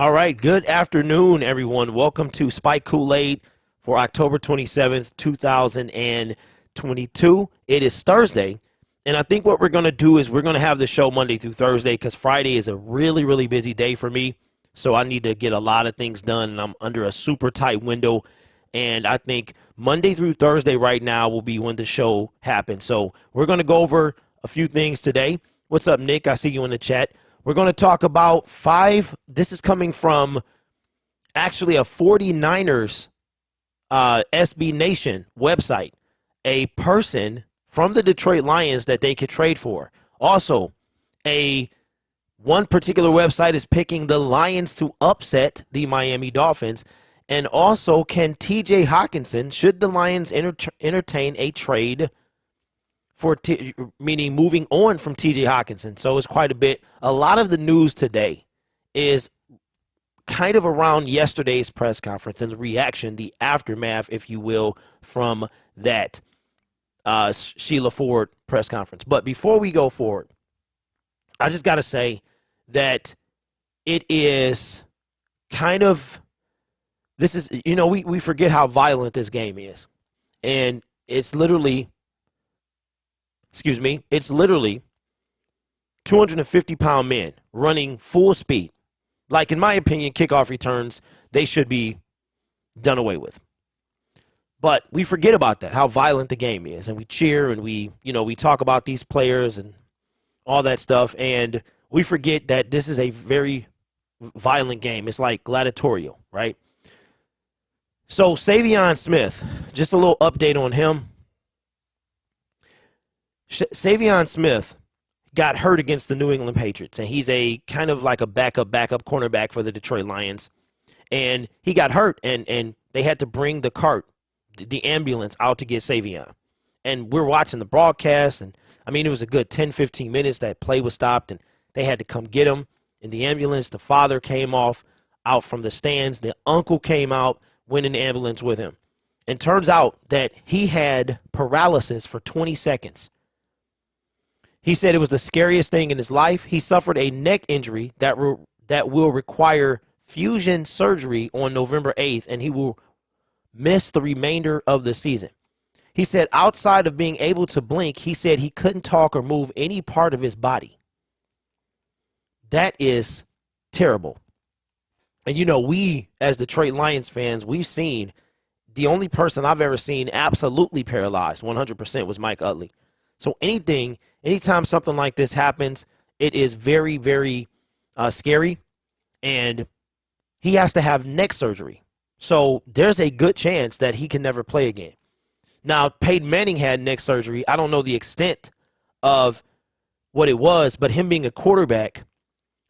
All right, good afternoon, everyone. Welcome to Spike Kool-Aid for October 27th, 2022. It is Thursday, and I think what we're going to do is we're going to have the show Monday through Thursday because Friday is a really, really busy day for me, so I need to get a lot of things done, and I'm under a super tight window, and I think Monday through Thursday right now will be when the show happens. So we're going to go over a few things today. What's up, Nick? I see you in the chat. We're going to talk about this is coming from actually a 49ers SB Nation website, a person from the Detroit Lions that they could trade for. Also, one particular website is picking the Lions to upset the Miami Dolphins. And also, can TJ Hawkinson, should the Lions entertain a trade meaning moving on from TJ Hawkinson? So it's quite a bit. A lot of the news today is kind of around yesterday's press conference and the reaction, the aftermath, if you will, from that Sheila Ford press conference. But before we go forward, I just got to say that it is kind of, this is, we forget how violent this game is. And it's literally 250-pound men running full speed. Like, in my opinion, kickoff returns, they should be done away with. But we forget about that, how violent the game is. And we cheer and we talk about these players and all that stuff. And we forget that this is a very violent game. It's like gladiatorial, right? So Savion Smith, just a little update on him. Savion Smith got hurt against the New England Patriots, and he's a kind of like a backup cornerback for the Detroit Lions. And he got hurt, and they had to bring the ambulance out to get Savion. And we're watching the broadcast, and, it was a good 10, 15 minutes that play was stopped, and they had to come get him in the ambulance. The father came out from the stands. The uncle came out, went in the ambulance with him. And turns out that he had paralysis for 20 seconds. He said it was the scariest thing in his life. He suffered a neck injury that will require fusion surgery on November 8th, and he will miss the remainder of the season. He said outside of being able to blink, he said he couldn't talk or move any part of his body. That is terrible. And, we, as Detroit Lions fans, we've seen the only person I've ever seen absolutely paralyzed, 100%, was Mike Utley. So anytime something like this happens, it is very, very scary, and he has to have neck surgery. So there's a good chance that he can never play again. Now, Peyton Manning had neck surgery. I don't know the extent of what it was, but him being a quarterback,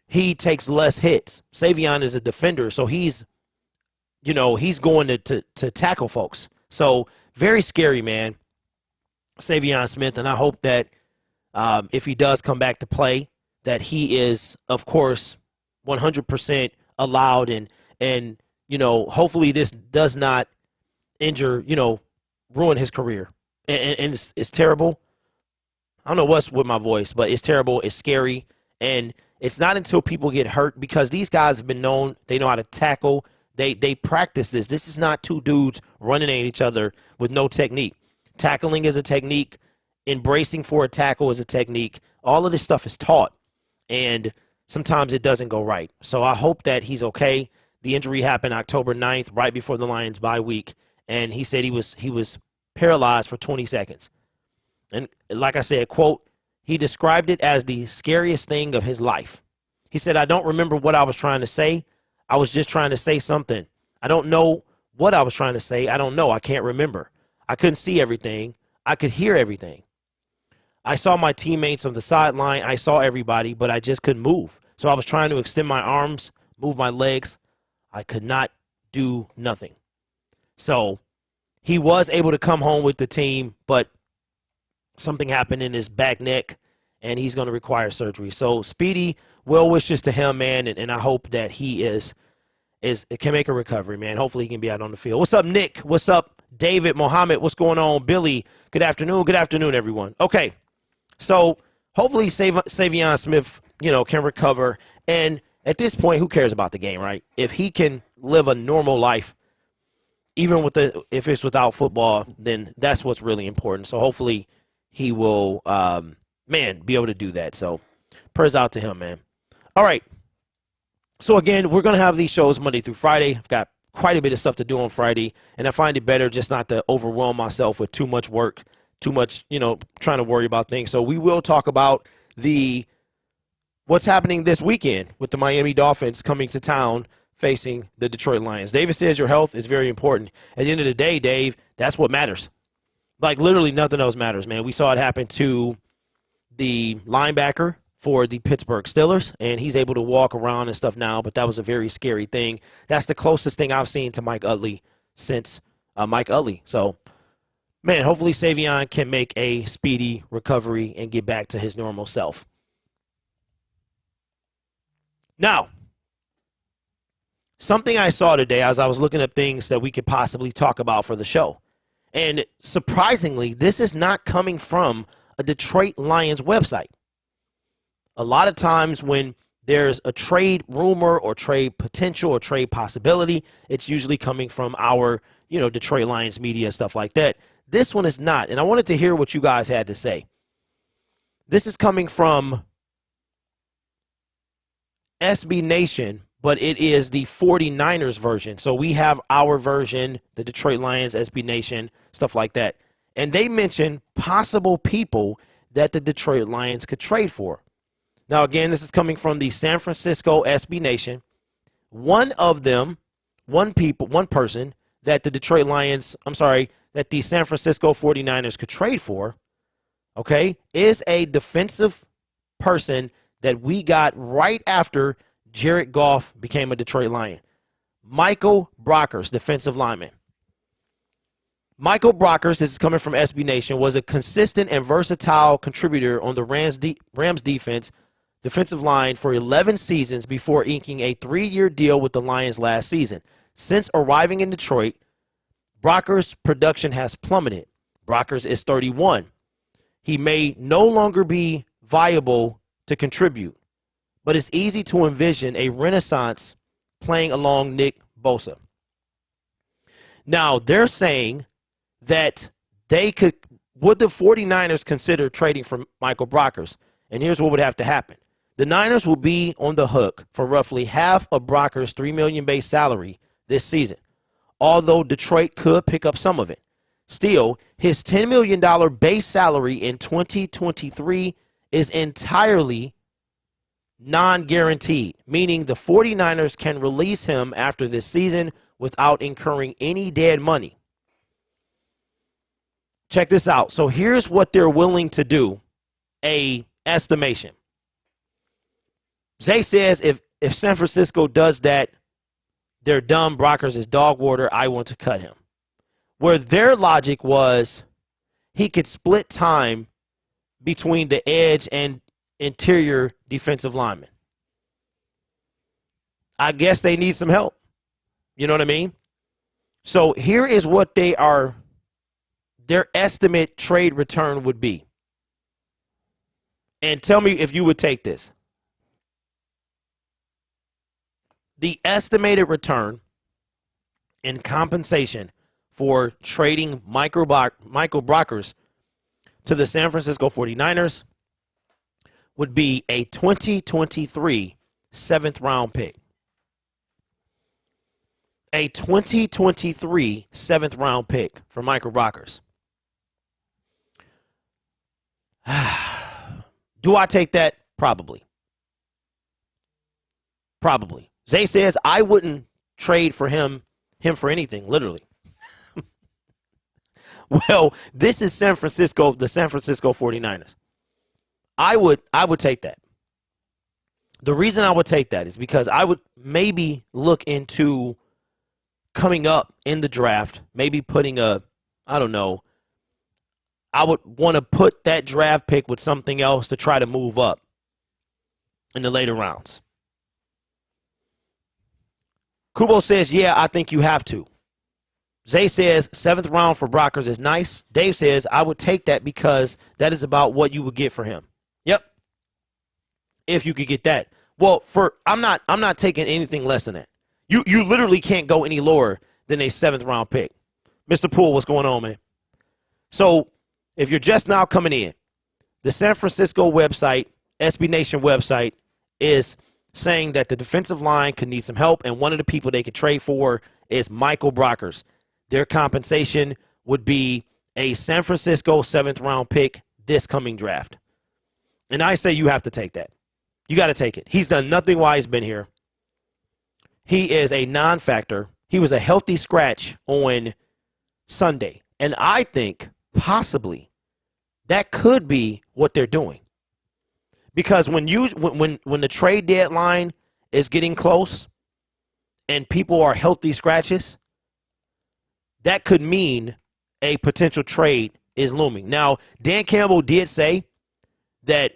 he takes less hits. Savion is a defender, so he's going to tackle folks. So very scary, man. Savion Smith, and I hope that if he does come back to play, that he is, of course, 100% allowed, and hopefully this does not ruin his career. And it's terrible. I don't know what's with my voice, but it's terrible. It's scary, and it's not until people get hurt, because these guys have been known. They know how to tackle. They practice this. This is not two dudes running at each other with no technique. Tackling is a technique. Embracing for a tackle is a technique. All of this stuff is taught, and sometimes it doesn't go right. So I hope that he's okay. The injury happened October 9th, right before the Lions bye week, and he said he was paralyzed for 20 seconds. And like I said, quote, he described it as the scariest thing of his life. He said, "I don't remember what I was trying to say. I was just trying to say something. I don't know what I was trying to say. I don't know. I can't remember. I couldn't see everything. I could hear everything. I saw my teammates on the sideline. I saw everybody, but I just couldn't move. So I was trying to extend my arms, move my legs. I could not do nothing." So he was able to come home with the team, but something happened in his back neck, and he's going to require surgery. So speedy well wishes to him, man, and I hope that he can make a recovery, man. Hopefully he can be out on the field. What's up, Nick? What's up, David, Mohammed? What's going on? Billy, good afternoon. Good afternoon, everyone. Okay, so hopefully Savion Smith, can recover. And At this point, who cares about the game, right? If he can live a normal life, even if it's without football, then that's what's really important. So hopefully he will, be able to do that. So prayers out to him, man. All right. So again, we're going to have these shows Monday through Friday. I've got quite a bit of stuff to do on Friday, and I find it better just not to overwhelm myself with too much work, too much, trying to worry about things. So we will talk about what's happening this weekend with the Miami Dolphins coming to town facing the Detroit Lions. David says your health is very important. At the end of the day, Dave, that's what matters. Like literally nothing else matters, man. We saw it happen to the linebacker for the Pittsburgh Steelers, and he's able to walk around and stuff now, but that was a very scary thing. That's the closest thing I've seen to Mike Utley since Mike Utley. So, man, hopefully Savion can make a speedy recovery and get back to his normal self. Now, something I saw today as I was looking at things that we could possibly talk about for the show, and surprisingly, this is not coming from a Detroit Lions website. A lot of times when there's a trade rumor or trade potential or trade possibility, it's usually coming from our, Detroit Lions media, stuff like that. This one is not, and I wanted to hear what you guys had to say. This is coming from SB Nation, but it is the 49ers version. So we have our version, the Detroit Lions, SB Nation, stuff like that. And they mention possible people that the Detroit Lions could trade for. Now, again, this is coming from the San Francisco SB Nation. One person that the that the San Francisco 49ers could trade for, okay, is a defensive person that we got right after Jared Goff became a Detroit Lion. Michael Brockers, defensive lineman. Michael Brockers, this is coming from SB Nation, was a consistent and versatile contributor on the Rams defensive line for 11 seasons before inking a 3-year deal with the Lions last season. Since arriving in Detroit, Brockers' production has plummeted. Brockers is 31. He may no longer be viable to contribute, but it's easy to envision a renaissance playing along Nick Bosa. Now, they're saying that would the 49ers consider trading for Michael Brockers? And here's what would have to happen. The Niners will be on the hook for roughly half of Brockers' $3 million base salary this season, although Detroit could pick up some of it. Still, his $10 million base salary in 2023 is entirely non-guaranteed, meaning the 49ers can release him after this season without incurring any dead money. Check this out. So here's what they're willing to do, a estimation. Zay says if San Francisco does that, they're dumb. Brockers is dog water. I want to cut him. Where their logic was he could split time between the edge and interior defensive linemen. I guess they need some help. You know what I mean? So here is what their estimate trade return would be. And tell me if you would take this. The estimated return in compensation for trading Michael Brockers to the San Francisco 49ers would be a 2023 7th-round pick. A 2023 7th-round pick for Michael Brockers. Do I take that? Probably. Probably. Zay says I wouldn't trade for him for anything, literally. Well, this is San Francisco, the San Francisco 49ers. I would take that. The reason I would take that is because I would maybe look into coming up in the draft, maybe putting I would want to put that draft pick with something else to try to move up in the later rounds. Kubo says, yeah, I think you have to. Zay says 7th round for Brockers is nice. Dave says, I would take that because that is about what you would get for him. Yep. If you could get that. Well, I'm not taking anything less than that. You literally can't go any lower than a 7th round pick. Mr. Poole, what's going on, man? So if you're just now coming in, the San Francisco website, SB Nation website, is saying that the defensive line could need some help, and one of the people they could trade for is Michael Brockers. Their compensation would be a San Francisco 7th round pick this coming draft. And I say you have to take that. You got to take it. He's done nothing while he's been here. He is a non-factor. He was a healthy scratch on Sunday. And I think possibly that could be what they're doing. Because when the trade deadline is getting close and people are healthy scratches, that could mean a potential trade is looming. Now, Dan Campbell did say that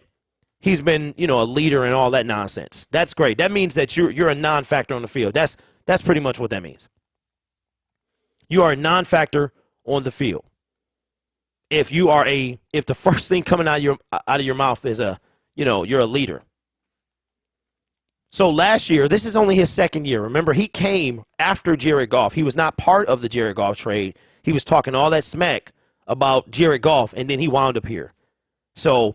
he's been, a leader and all that nonsense. That's great. That means that you're a non-factor on the field. That's pretty much what that means. You are a non-factor on the field. If the first thing coming out of your mouth is you're a leader. So last year, this is only his second year. Remember, he came after Jared Goff. He was not part of the Jared Goff trade. He was talking all that smack about Jared Goff, and then he wound up here. So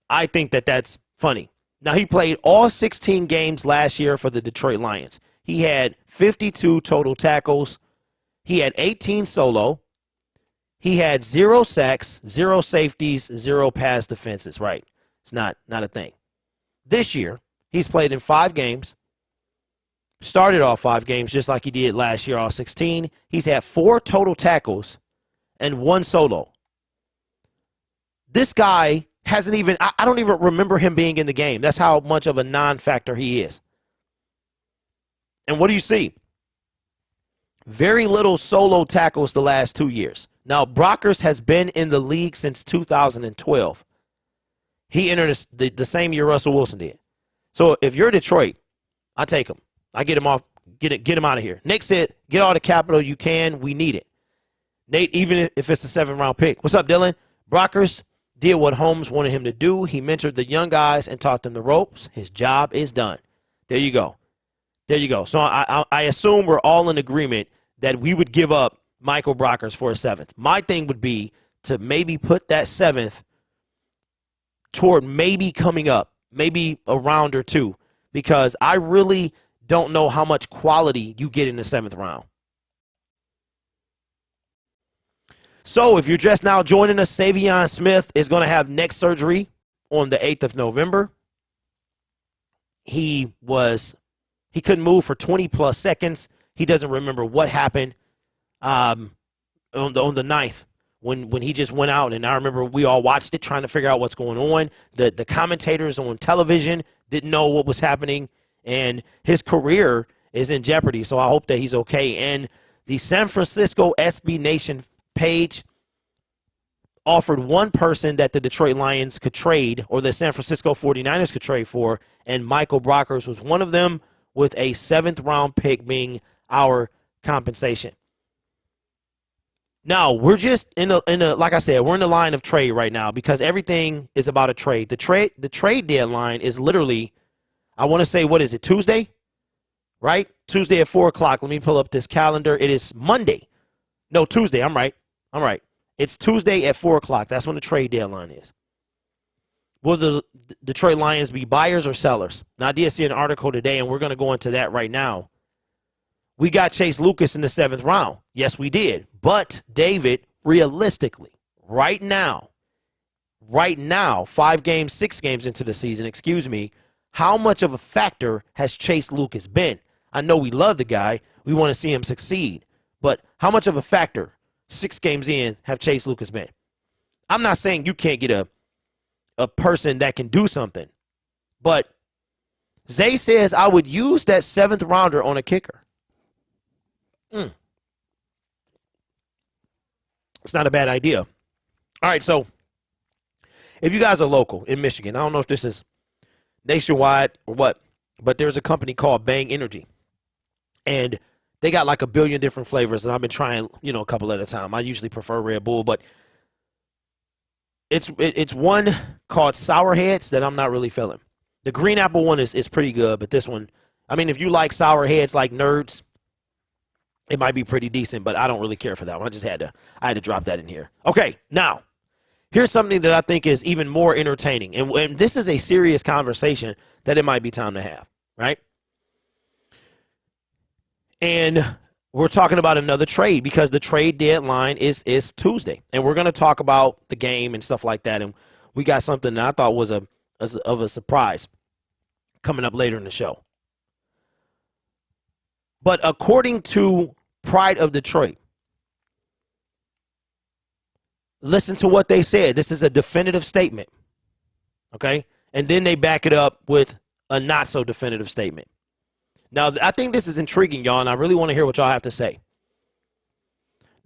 I think that's funny. Now, he played all 16 games last year for the Detroit Lions. He had 52 total tackles. He had 18 solo. He had 0 sacks, 0 safeties, 0 pass defenses. Right. It's not a thing. This year, he's played in 5 games. Started off 5 games just like he did last year, all 16. He's had 4 total tackles and 1 solo. This guy hasn't even, I don't even remember him being in the game. That's how much of a non-factor he is. And what do you see? Very little solo tackles the last 2 years. Now, Brockers has been in the league since 2012. He entered the same year Russell Wilson did. So if you're Detroit, I take him. I get him off, get him out of here. Nick said, get all the capital you can. We need it. Nate, even if it's a 7th round pick. What's up, Dylan? Brockers did what Holmes wanted him to do. He mentored the young guys and taught them the ropes. His job is done. There you go. There you go. So I assume we're all in agreement that we would give up Michael Brockers for a 7th. My thing would be to maybe put that 7th toward maybe coming up, maybe a round or 2, because I really don't know how much quality you get in the 7th round. So if you're just now joining us, Savion Smith is going to have neck surgery on the 8th of November. He couldn't move for 20-plus seconds. He doesn't remember what happened on the 9th when he just went out. And I remember we all watched it trying to figure out what's going on. The commentators on television didn't know what was happening, and his career is in jeopardy. So I hope that he's okay. And the San Francisco SB Nation page offered one person that the Detroit Lions could trade, or the San Francisco 49ers could trade for, and Michael Brockers was one of them, with a 7th round pick being our compensation. Now, we're just in a like I said, we're in the line of trade right now because everything is about a trade. The trade deadline is literally, I want to say, what is it, Tuesday? Right? Tuesday at 4 o'clock. Let me pull up this calendar. It is Monday. No, Tuesday. I'm right. It's Tuesday at 4 o'clock. That's when the trade deadline is. Will the Detroit Lions be buyers or sellers? Now, I did see an article today, and we're going to go into that right now. We got Chase Lucas in the 7th round. Yes, we did. But, David, realistically, right now, 6 games into the season, how much of a factor has Chase Lucas been? I know we love the guy. We want to see him succeed. But how much of a factor, 6 games in, have Chase Lucas been? I'm not saying you can't get a person that can do something. But Zay says I would use that 7th rounder on a kicker. It's not a bad idea. All right, so if you guys are local in Michigan, I don't know if this is nationwide or what, but there's a company called Bang Energy. And they got like a billion different flavors, and I've been trying, a couple at a time. I usually prefer Red Bull, but it's one called Sour Heads that I'm not really feeling. The green apple one is pretty good, but this one, I mean, if you like sour heads like nerds, it might be pretty decent, but I don't really care for that one. I had to drop that in here. Okay, now, here's something that I think is even more entertaining. And this is a serious conversation that it might be time to have, right? And we're talking about another trade because the trade deadline is Tuesday. And we're going to talk about the game and stuff like that. And we got something that I thought was of a surprise coming up later in the show. But according to Pride of Detroit, listen to what they said. This is a definitive statement, okay? And then they back it up with a not-so-definitive statement. Now, I think this is intriguing, y'all, and I really want to hear what y'all have to say.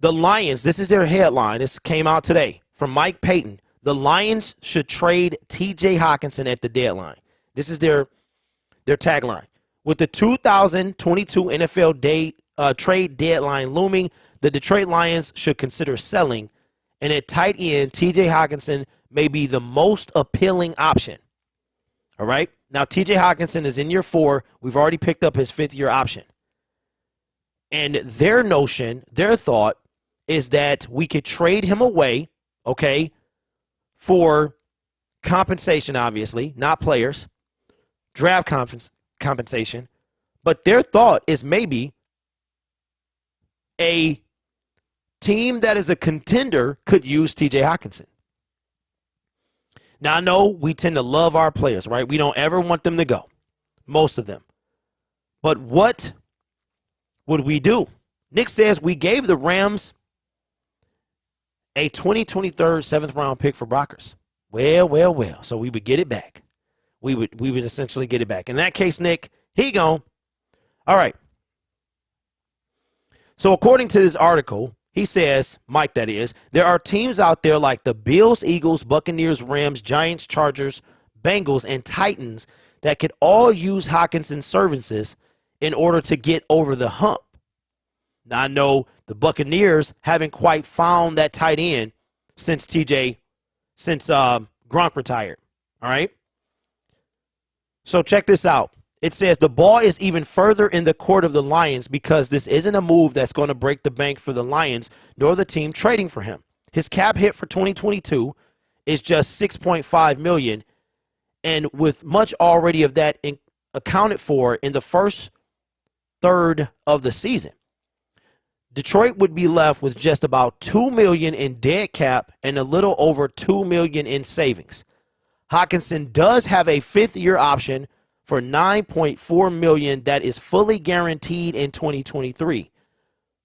The Lions, this is their headline. This came out today from Mike Payton. The Lions should trade T.J. Hockenson at the deadline. This is their tagline. With the 2022 NFL trade deadline looming, the Detroit Lions should consider selling, and at tight end, T.J. Hockenson may be the most appealing option. All right? Now, T.J. Hockenson is in year 4. We've already picked up his 5th-year option. And their notion, their thought, is that we could trade him away, okay, for compensation, obviously, not players, draft compensation. But their thought is maybe a team that is a contender could use T.J. Hockenson. Now, I know we tend to love our players, right? We don't ever want them to go, most of them. But what would we do? Nick says we gave the Rams a 2023 7th-round pick for Brockers. Well. So we would get it back. We would essentially get it back. In that case, Nick, he gone. All right. So according to this article, he says, Mike that is, there are teams out there like the Bills, Eagles, Buccaneers, Rams, Giants, Chargers, Bengals, and Titans that could all use Hockenson's services in order to get over the hump. Now, I know the Buccaneers haven't quite found that tight end since Gronk retired. All right? So check this out. It says the ball is even further in the court of the Lions because this isn't a move that's going to break the bank for the Lions nor the team trading for him. His cap hit for 2022 is just $6.5 million, and with much already of that accounted for in the first third of the season, Detroit would be left with just about $2 million in dead cap and a little over $2 million in savings. Hockenson does have a 5th-year option for $9.4 million that is fully guaranteed in 2023.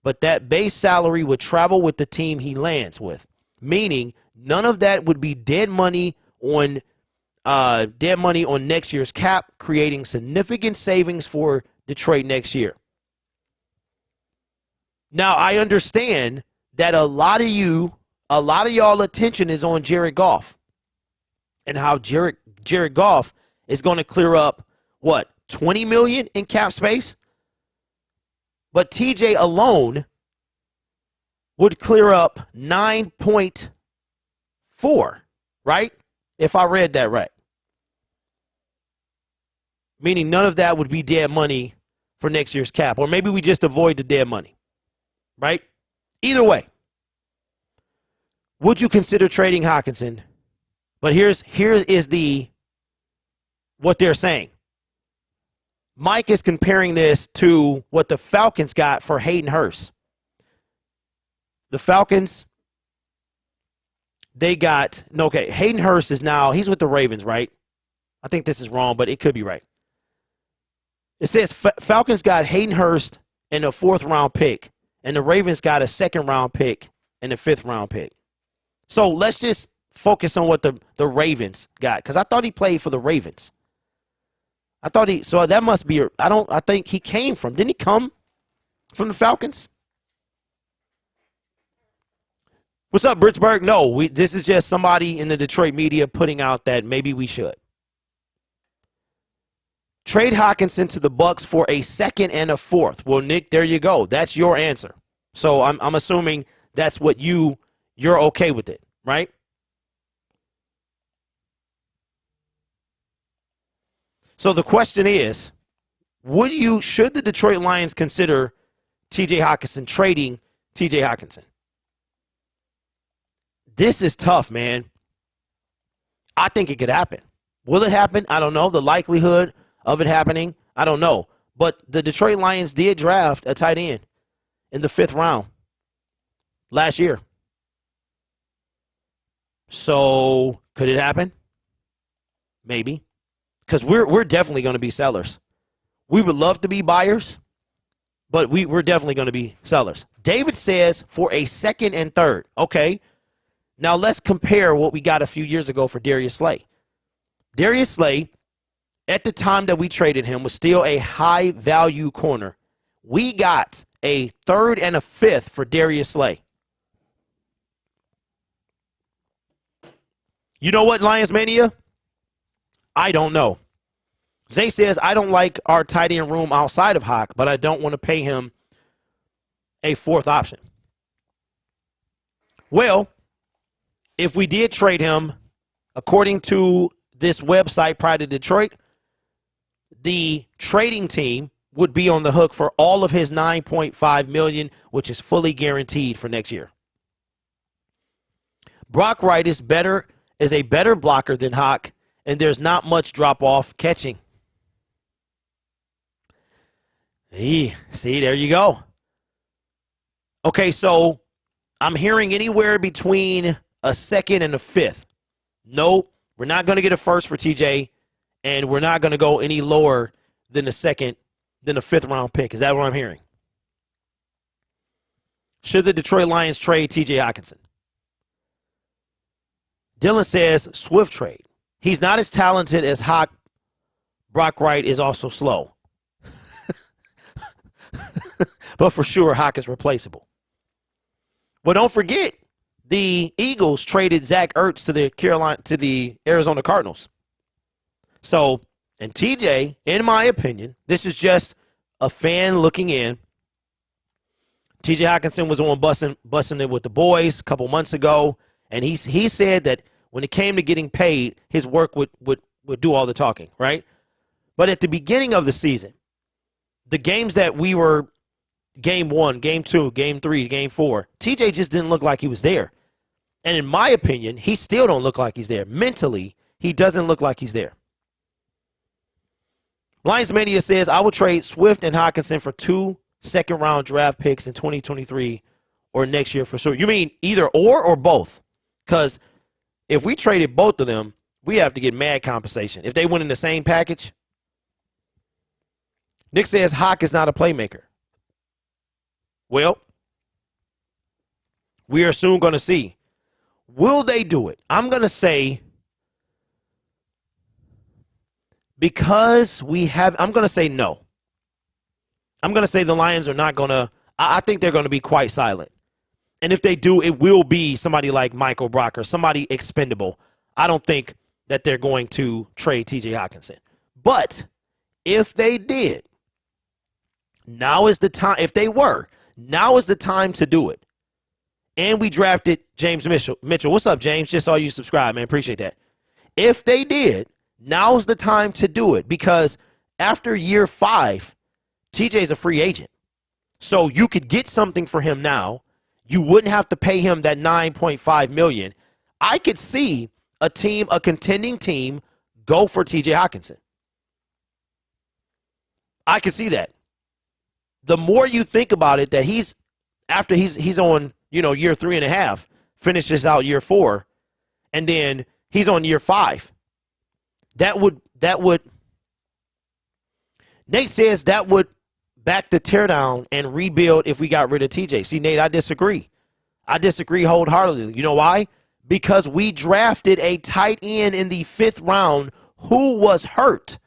But that base salary would travel with the team he lands with, meaning none of that would be dead money on next year's cap, creating significant savings for Detroit next year. Now, I understand that a lot of y'all attention is on Jared Goff and how Jared Goff is going to clear up, what, $20 million in cap space? But TJ alone would clear up 9.4, right? If I read that right. Meaning none of that would be dead money for next year's cap. Or maybe we just avoid the dead money, right? Either way, would you consider trading Hockenson? But here is what they're saying. Mike is comparing this to what the Falcons got for Hayden Hurst. The Falcons, Hayden Hurst is now, he's with the Ravens, right? I think this is wrong, but it could be right. It says Falcons got Hayden Hurst and a 4th-round pick, and the Ravens got a 2nd-round pick and a 5th-round pick. So let's just focus on what the Ravens got, because I thought he played for the Ravens. So that must be, I think he came from, didn't he come from the Falcons? What's up, Britzberg? No, this is just somebody in the Detroit media putting out that maybe we should. Trade Hockenson to the Bucs for a 2nd and a 4th. Well, Nick, there you go. That's your answer. So I'm assuming that's what you're okay with it, right? So the question is, should the Detroit Lions consider TJ Hawkinson trading TJ Hawkinson? This is tough, man. I think it could happen. Will it happen? I don't know. The likelihood of it happening, I don't know. But the Detroit Lions did draft a tight end in the 5th round last year. So could it happen? Maybe. Because we're definitely going to be sellers. We would love to be buyers, but we're definitely going to be sellers. David says for a 2nd and 3rd. Okay. Now let's compare what we got a few years ago for Darius Slay. Darius Slay, at the time that we traded him, was still a high-value corner. We got a 3rd and a 5th for Darius Slay. You know what, Lions Mania? I don't know. Zay says, I don't like our tight end room outside of Hawk, but I don't want to pay him a 4th option. Well, if we did trade him, according to this website, Pride of Detroit, the trading team would be on the hook for all of his $9.5 million, which is fully guaranteed for next year. Brock Wright is a better blocker than Hawk, and there's not much drop-off catching. See, there you go. Okay, so I'm hearing anywhere between a 2nd and a 5th. No, we're not going to get a 1st for TJ, and we're not going to go any lower than the 5th round pick. Is that what I'm hearing? Should the Detroit Lions trade TJ Hawkinson? Dylan says Swift trade. He's not as talented as Hawk. Brock Wright is also slow. But for sure, Hawk is replaceable. Well, don't forget, the Eagles traded Zach Ertz to the Arizona Cardinals. So, and TJ, in my opinion, this is just a fan looking in. TJ Hawkinson was on busting it with the boys a couple months ago, and he said that when it came to getting paid, his work would do all the talking, right? But at the beginning of the season, the games that we were game 1, game 2, game 3, game 4, TJ just didn't look like he was there. And in my opinion, he still don't look like he's there. Mentally, he doesn't look like he's there. Lions Mania says, I will trade Swift and Hawkinson for 2 second-round draft picks in 2023 or next year for sure. You mean either or both? Because if we traded both of them, we have to get mad compensation. If they went in the same package. Nick says Hawk is not a playmaker. Well, we are soon going to see. Will they do it? I'm going to say, I'm going to say no. I'm going to say the Lions are not going to, I think they're going to be quite silent. And if they do, it will be somebody like Michael Brock or somebody expendable. I don't think that they're going to trade TJ Hawkinson. But if they did, now is the time. If they were, now is the time to do it. And we drafted James Mitchell. What's up, James? Just saw you subscribe, man. Appreciate that. If they did, now's the time to do it because after year 5, TJ's a free agent. So you could get something for him now. You wouldn't have to pay him that $9.5 million. I could see a contending team, go for TJ Hawkinson. I could see that. The more you think about it, that he's on, year 3.5, finishes out year 4, and then he's on year 5. That would Nate says that would back the teardown and rebuild if we got rid of TJ. See, Nate, I disagree. I disagree wholeheartedly. You know why? Because we drafted a tight end in the 5th round who was hurt.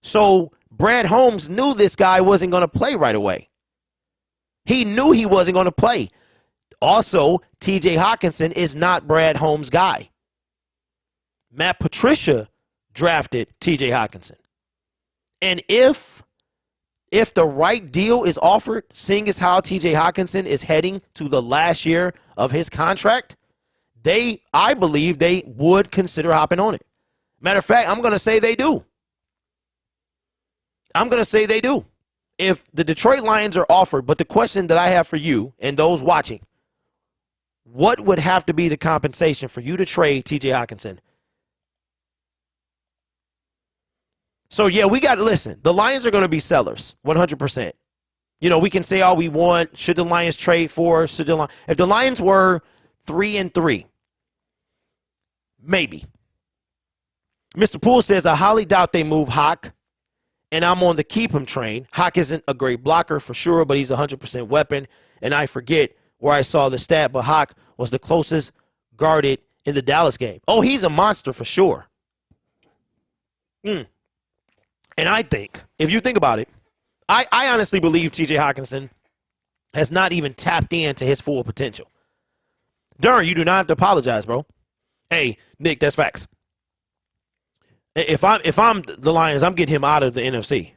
So Brad Holmes knew this guy wasn't going to play right away. He knew he wasn't going to play. Also, TJ Hawkinson is not Brad Holmes' guy. Matt Patricia drafted TJ Hawkinson. And if the right deal is offered, seeing as how TJ Hawkinson is heading to the last year of his contract, I believe they would consider hopping on it. Matter of fact, I'm going to say they do. I'm going to say they do. If the Detroit Lions are offered, but the question that I have for you and those watching, what would have to be the compensation for you to trade TJ Hockenson? So, yeah, we got to listen. The Lions are going to be sellers, 100%. You know, we can say all we want. Should the Lions trade for? If the Lions were 3-3, maybe. Mr. Poole says, I highly doubt they move Hawk, and I'm on the keep him train. Hawk isn't a great blocker for sure, but he's a 100% weapon. And I forget where I saw the stat, but Hawk was the closest guarded in the Dallas game. Oh, he's a monster for sure. And I think, if you think about it, I honestly believe TJ Hockenson has not even tapped into his full potential. Darn, you do not have to apologize, bro. Hey, Nick, that's facts. If I'm the Lions, I'm getting him out of the NFC.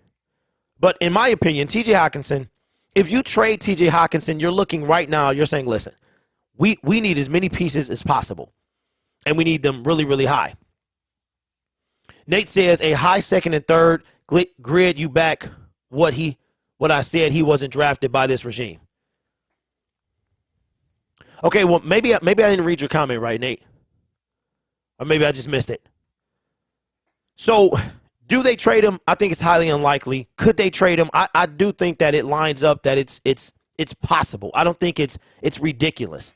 But in my opinion, TJ Hockenson, if you trade TJ Hockenson, you're looking right now, you're saying, listen, we need as many pieces as possible. And we need them really, really high. Nate says a high second and third, grid you back what I said, he wasn't drafted by this regime. Okay, well, maybe I didn't read your comment right, Nate. Or maybe I just missed it. So, do they trade him? I think it's highly unlikely. Could they trade him? I do think that it lines up that it's possible. I don't think it's ridiculous.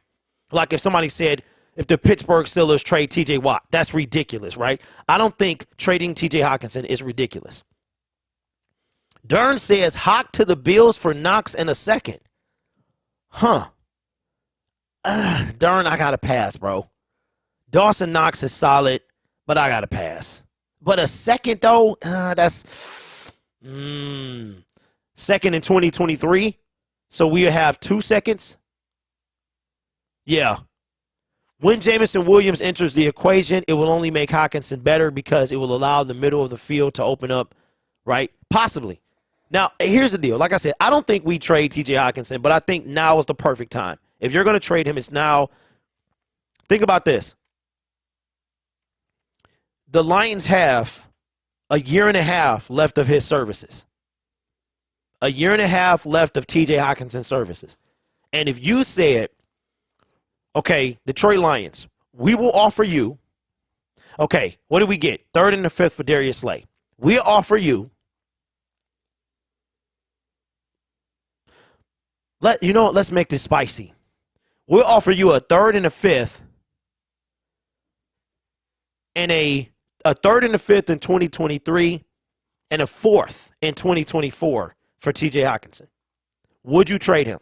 Like if somebody said, if the Pittsburgh Steelers trade T.J. Watt, that's ridiculous, right? I don't think trading T.J. Hockenson is ridiculous. Dern says Hawk to the Bills for Knox and a second. Dern, I got to pass, bro. Dawson Knox is solid, but I got to pass. But a second, though, that's second in 2023. So we have 2 seconds. Yeah. When Jamison Williams enters the equation, it will only make Hockenson better because it will allow the middle of the field to open up, right? Possibly. Now, here's the deal. Like I said, I don't think we trade T.J. Hockenson, but I think now is the perfect time. If you're going to trade him, it's now. Think about this. The Lions have a year and a half left of his services. A year and a half left of T.J. Hockenson's services. And if you said, okay, Detroit Lions, we will offer you, okay, what do we get? Third and the fifth for Darius Slay. We'll offer you, let's make this spicy. We'll offer you a third and a fifth and a third and a fifth in 2023 and a fourth in 2024 for TJ Hockenson. Would you trade him?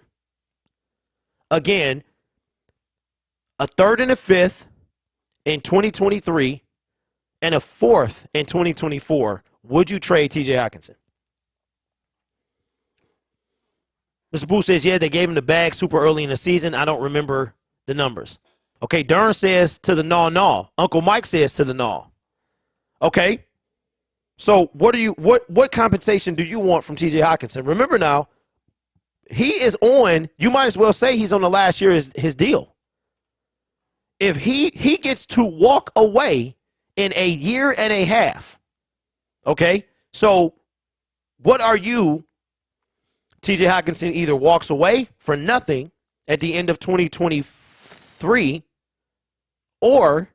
Again, a third and a fifth in 2023 and a fourth in 2024. Would you trade TJ Hockenson? Mr. Boo says, yeah, they gave him the bag super early in the season. I don't remember the numbers. Okay, Dern says to the gnaw. Uncle Mike says to the gnaw. Okay, so what compensation do you want from TJ Hockenson? Remember now, he is on, you might as well say he's on the last year of his deal. If he gets to walk away in a year and a half, okay, so what are you, TJ Hockenson either walks away for nothing at the end of 2023 or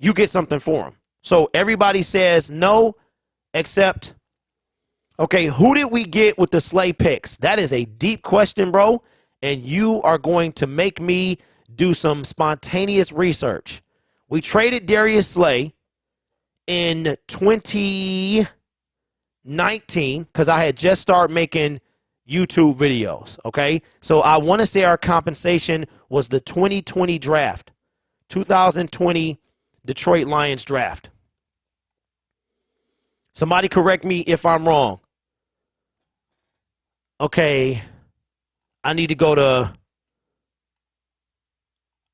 you get something for him. So everybody says no except, okay, who did we get with the Slay picks? That is a deep question, bro, and you are going to make me do some spontaneous research. We traded Darius Slay in 2019 because I had just started making YouTube videos, okay? So I want to say our compensation was the 2020 draft, 2020 Detroit Lions draft. Somebody correct me if I'm wrong. Okay, I need to go to,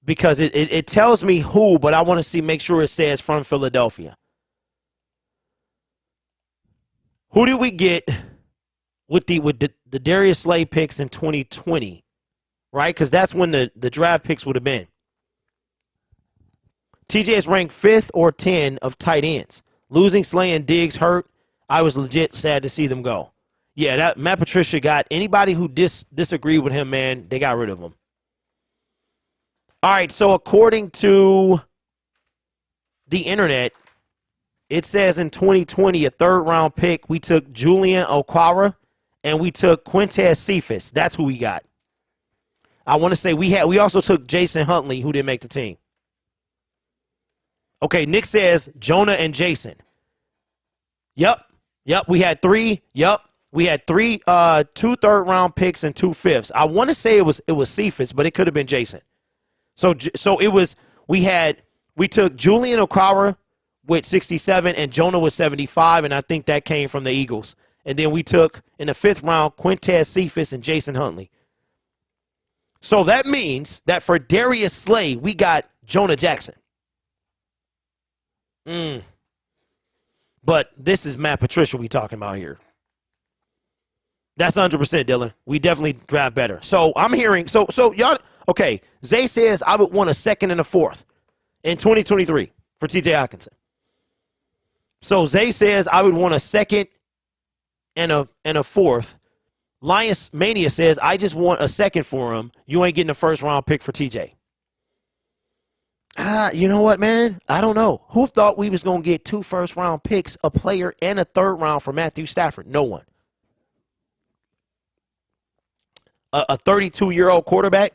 because it tells me who, but I want to make sure it says from Philadelphia. Who did we get with the Darius Slay picks in 2020, right? Because that's when the draft picks would have been. TJ is ranked 5th or 10 of tight ends. Losing Slay and Diggs hurt. I was legit sad to see them go. Yeah, that Matt Patricia got anybody who disagreed with him, man, they got rid of him. All right, so according to the internet, it says in 2020, a third-round pick, we took Julian Okwara and we took Quintez Cephas. That's who we got. I want to say we also took Jason Huntley, who didn't make the team. Okay, Nick says Jonah and Jason. Yep, we had three. Yep, we had three, 2 third-round picks and 2 fifths. I want to say it was Cephas, but it could have been Jason. So it was we took Julian Okwara with 67 and Jonah with 75, and I think that came from the Eagles. And then we took in the 5th round Quintez Cephas and Jason Huntley. So that means that for Darius Slay, we got Jonah Jackson. But this is Matt Patricia we talking about here. That's 100%, Dylan. We definitely draft better. So I'm hearing, so y'all, okay, Zay says I would want a 2nd and a 4th in 2023 for TJ Hockenson. So Zay says I would want a 2nd and a 4th. Lions Mania says I just want a 2nd for him. You ain't getting a 1st round pick for TJ. You know what, man? I don't know. Who thought we was going to get 2 1st round picks, a player, and a 3rd round for Matthew Stafford? No one. A 32-year-old quarterback?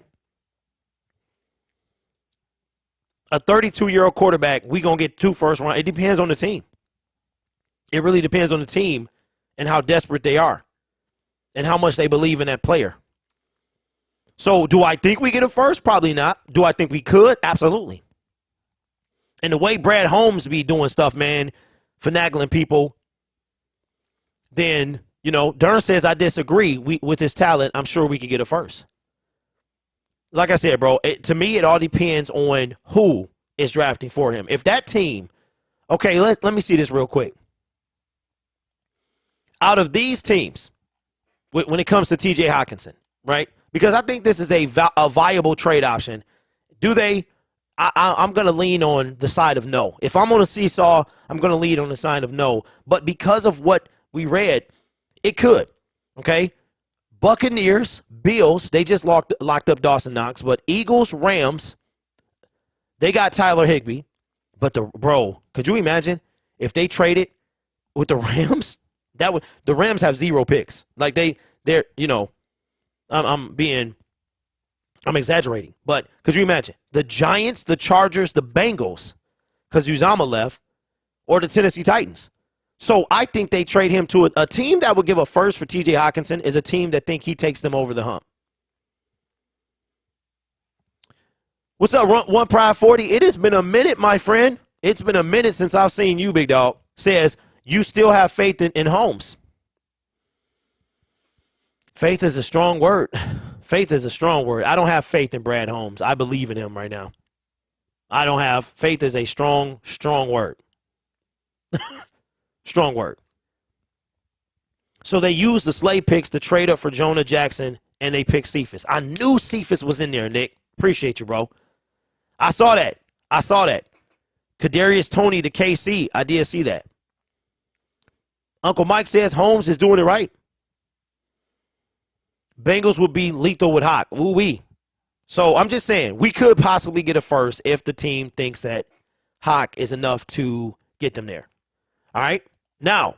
A 32-year-old quarterback, we going to get 2 1st round. It depends on the team. It really depends on the team and how desperate they are and how much they believe in that player. So do I think we get a 1st? Probably not. Do I think we could? Absolutely. And the way Brad Holmes be doing stuff, man, finagling people, then, you know, Dern says I disagree. With his talent, I'm sure we could get a 1st. Like I said, bro, to me, it all depends on who is drafting for him. If that team, okay, let me see this real quick. Out of these teams, when it comes to TJ Hockenson, right? Because I think this is a viable trade option. Do they? I'm going to lean on the side of no. If I'm on a seesaw, I'm going to lean on the side of no. But because of what we read, it could. Okay? Buccaneers, Bills, they just locked up Dawson Knox. But Eagles, Rams, they got Tyler Higbee. But could you imagine if they traded with the Rams? The Rams have 0 picks. Like they're, you know, I'm exaggerating, but could you imagine the Giants, the Chargers, the Bengals, because Uzama left, or the Tennessee Titans? So I think they trade him to a team that would give a 1st for TJ Hockenson is a team that think he takes them over the hump. What's up, One Pride 40? It has been a minute, my friend. It's been a minute since I've seen you, big dog. Says you still have faith in Holmes. Faith is a strong word. Faith is a strong word. I don't have faith in Brad Holmes. I believe in him right now. I don't have. Faith is a strong word. Strong word. So they used the Slay picks to trade up for Jonah Jackson, and they picked Cephas. I knew Cephas was in there, Nick. Appreciate you, bro. I saw that. Kadarius Toney to KC. I did see that. Uncle Mike says Holmes is doing it right. Bengals would be lethal with Hawk. Woo-wee. So I'm just saying, we could possibly get a 1st if the team thinks that Hawk is enough to get them there. All right? Now,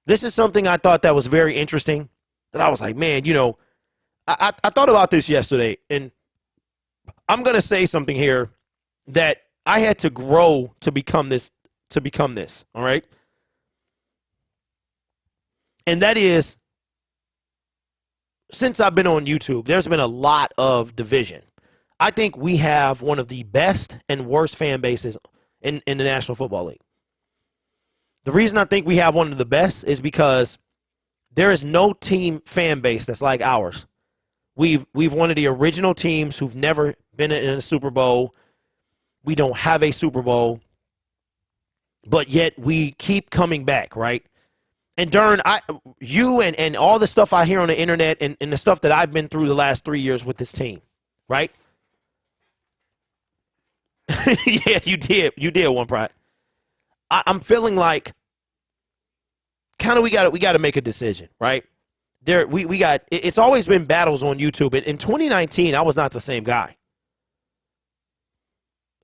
this is something I thought that was very interesting, that I was like, man, you know, I thought about this yesterday, and I'm going to say something here that I had to grow to become this, all right? And that is, since I've been on YouTube, there's been a lot of division. I think we have one of the best and worst fan bases in the National Football League. The reason I think we have one of the best is because there is no team fan base that's like ours. We've one of the original teams who've never been in a Super Bowl. We don't have a Super Bowl, but yet we keep coming back, right? And Dern, you and all the stuff I hear on the internet and the stuff that I've been through the last 3 years with this team, right? Yeah, you did. You did, One Pride. I'm feeling like we got to make a decision, right? It's always been battles on YouTube. In 2019, I was not the same guy.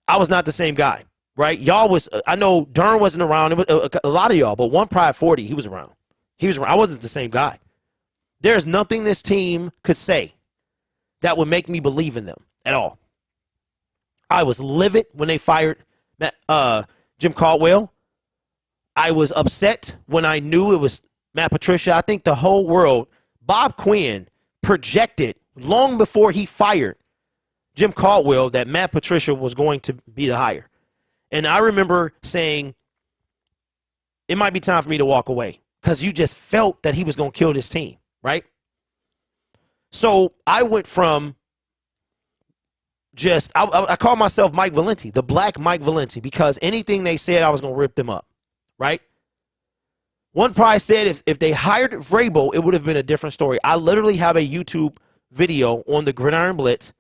I was not the same guy, right? Y'all was, I know Dern wasn't around. It was a lot of y'all, but One Pride 40, he was around. I wasn't the same guy. There's nothing this team could say that would make me believe in them at all. I was livid when they fired Jim Caldwell. I was upset when I knew it was Matt Patricia. I think the whole world, Bob Quinn projected long before he fired Jim Caldwell that Matt Patricia was going to be the hire. And I remember saying, it might be time for me to walk away because you just felt that he was going to kill this team, right? So I went from I call myself Mike Valenti, the black Mike Valenti, because anything they said, I was going to rip them up, right? One Pride said if they hired Vrabel, it would have been a different story. I literally have a YouTube video on the Gridiron Blitz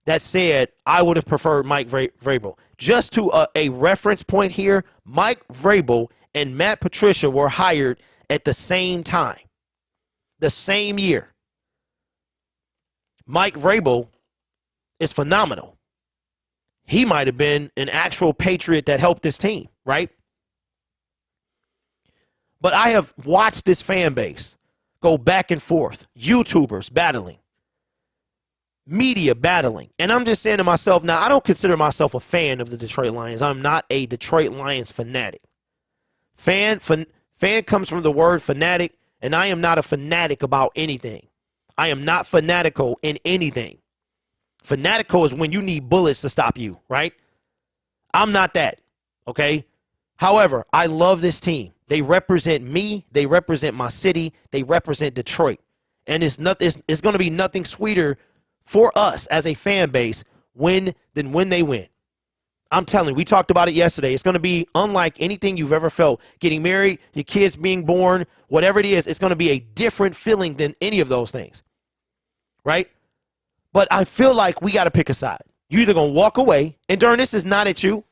that said I would have preferred Mike Vrabel. Just to a reference point here, Mike Vrabel and Matt Patricia were hired at the same time, the same year. Mike Vrabel is phenomenal. He might have been an actual Patriot that helped this team, right? But I have watched this fan base go back and forth, YouTubers battling, media battling. And I'm just saying to myself, now, I don't consider myself a fan of the Detroit Lions. I'm not a Detroit Lions fanatic. Fan comes from the word fanatic, and I am not a fanatic about anything. I am not fanatical in anything. Fanatical is when you need bullets to stop you, right? I'm not that, okay? However, I love this team. They represent me. They represent my city. They represent Detroit. And it's going to be nothing sweeter for us as a fan base than when they win. I'm telling you, we talked about it yesterday. It's going to be unlike anything you've ever felt. Getting married, your kids being born, whatever it is, it's going to be a different feeling than any of those things, right? But I feel like we got to pick a side. You're either going to walk away, and Dern, this is not at you.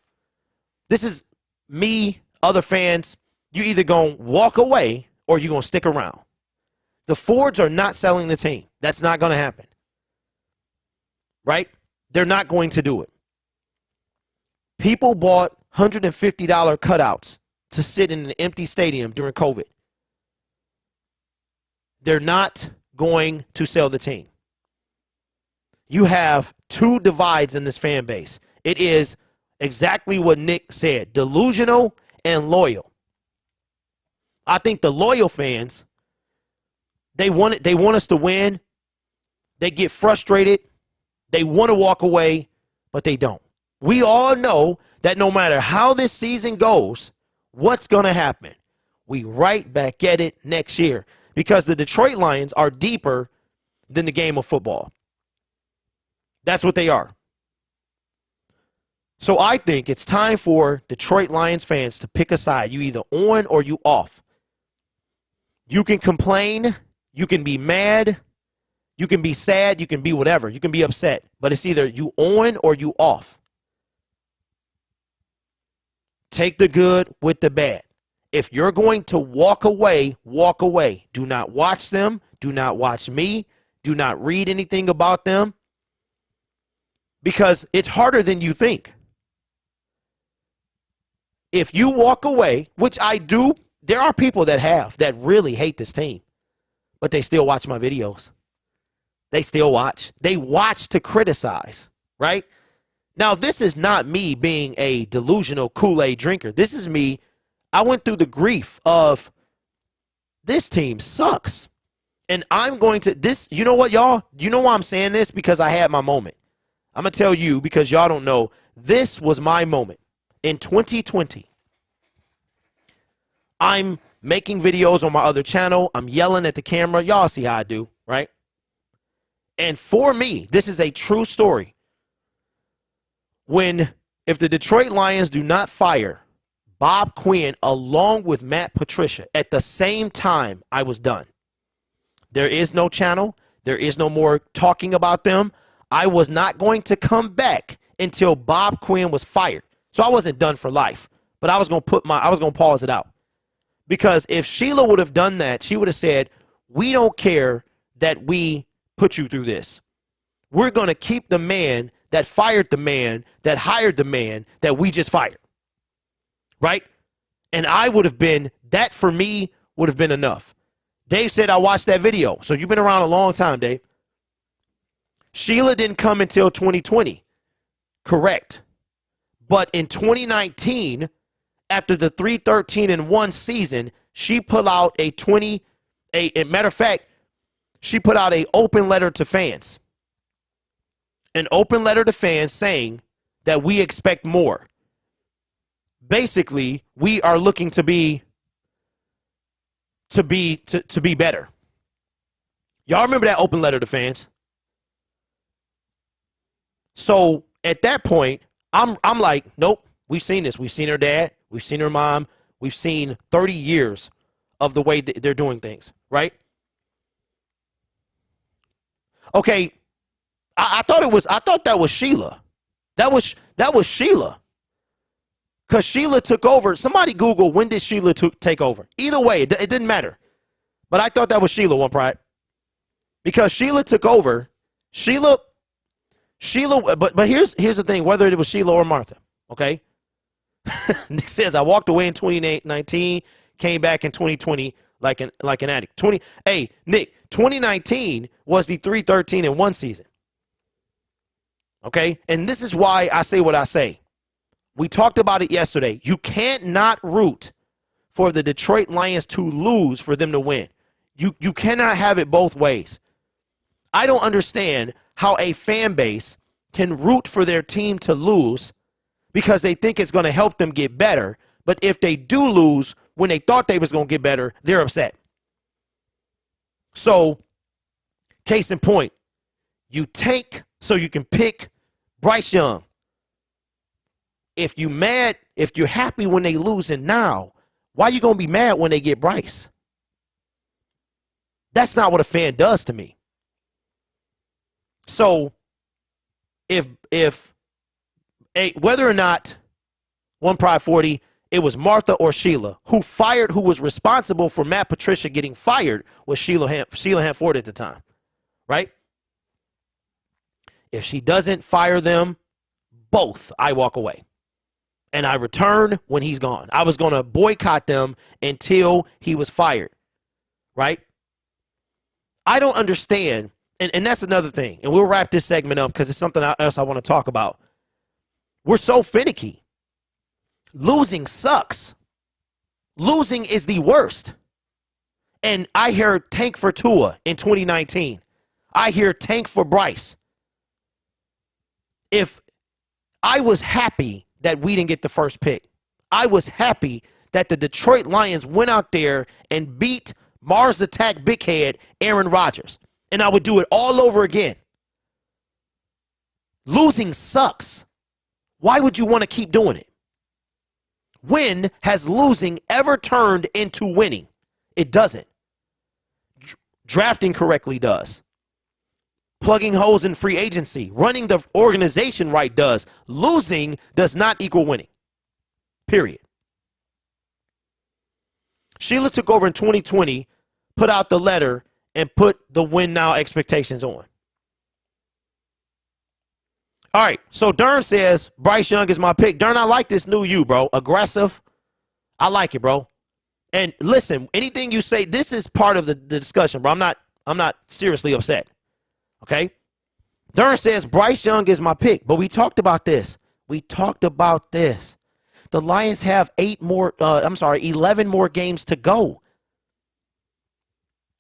This is me, other fans. You either going to walk away or you're going to stick around. The Fords are not selling the team. That's not going to happen. Right? They're not going to do it. People bought $150 cutouts to sit in an empty stadium during COVID. They're not going to sell the team. You have two divides in this fan base. It is exactly what Nick said, delusional and loyal. I think the loyal fans, they want us to win. They get frustrated. They want to walk away, but they don't. We all know that no matter how this season goes, what's going to happen? We right back at it next year because the Detroit Lions are deeper than the game of football. That's what they are. So I think it's time for Detroit Lions fans to pick a side. You either on or you off. You can complain. You can be mad. You can be sad. You can be whatever. You can be upset. But it's either you on or you off. Take the good with the bad. If you're going to walk away, walk away. Do not watch them. Do not watch me. Do not read anything about them. Because it's harder than you think. If you walk away, which I do, there are people that really hate this team, but they still watch my videos. They still watch. They watch to criticize, right? Now, this is not me being a delusional Kool-Aid drinker. This is me. I went through the grief of this team sucks. And I'm going to, you know what, y'all? You know why I'm saying this? Because I had my moment. I'm going to tell you because y'all don't know. This was my moment. In 2020, I'm making videos on my other channel. I'm yelling at the camera. Y'all see how I do, right? And for me, this is a true story. If the Detroit Lions do not fire Bob Quinn along with Matt Patricia at the same time, I was done. There is no channel. There is no more talking about them. I was not going to come back until Bob Quinn was fired. So I wasn't done for life, but I was going to pause it out Because if Sheila would have done that, she would have said, we don't care that we put you through this. We're going to keep the man that fired the man that hired the man that we just fired. Right? And I would have been, that for me would have been enough. Dave said, I watched that video. So you've been around a long time, Dave. Sheila didn't come until 2020. Correct. But in 2019, after the 3-13-1 season, she put out a matter of fact, she put out an open letter to fans. An open letter to fans saying that we expect more. Basically, we are looking to be better. Y'all remember that open letter to fans? So at that point, I'm like, nope, we've seen this. We've seen her dad. We've seen her mom. We've seen 30 years of the way they're doing things, right? Okay, I thought that was Sheila. That was Sheila. Because Sheila took over. Somebody Google, when did Sheila take over? Either way, it didn't matter. But I thought that was Sheila, One Pride. Because Sheila took over. Sheila, but here's the thing, whether it was Sheila or Martha, okay? Nick says, I walked away in 2019, came back in 2020 like an addict. Hey, Nick, 2019 was the 3-13-1 season. Okay? And this is why I say what I say. We talked about it yesterday. You can't not root for the Detroit Lions to lose for them to win. You cannot have it both ways. I don't understand how a fan base can root for their team to lose because they think it's going to help them get better. But if they do lose when they thought they was going to get better, they're upset. So, case in point, you tank so you can pick Bryce Young. If you're happy when they losing now, why are you going to be mad when they get Bryce? That's not what a fan does to me. So, whether or not One Pride 40, it was Martha or Sheila who was responsible for Matt Patricia getting fired was Sheila Hanford at the time, right? If she doesn't fire them both, I walk away. And I return when he's gone. I was going to boycott them until he was fired, right? I don't understand, and that's another thing, and we'll wrap this segment up because it's something else I want to talk about. We're so finicky. Losing sucks. Losing is the worst. And I hear tank for Tua in 2019. I hear tank for Bryce. If I was happy that we didn't get the first pick, I was happy that the Detroit Lions went out there and beat Mars Attack Big Head Aaron Rodgers. And I would do it all over again. Losing sucks. Why would you want to keep doing it? When has losing ever turned into winning? It doesn't. Drafting correctly does. Plugging holes in free agency, running the organization right does. Losing does not equal winning. Period. Sheila took over in 2020, put out the letter, and put the win now expectations on. All right, so Dern says, Bryce Young is my pick. Dern, I like this new you, bro. Aggressive. I like it, bro. And listen, anything you say, this is part of the discussion, bro. I'm not seriously upset. Okay? Dern says, Bryce Young is my pick. But we talked about this. The Lions have 11 more games to go.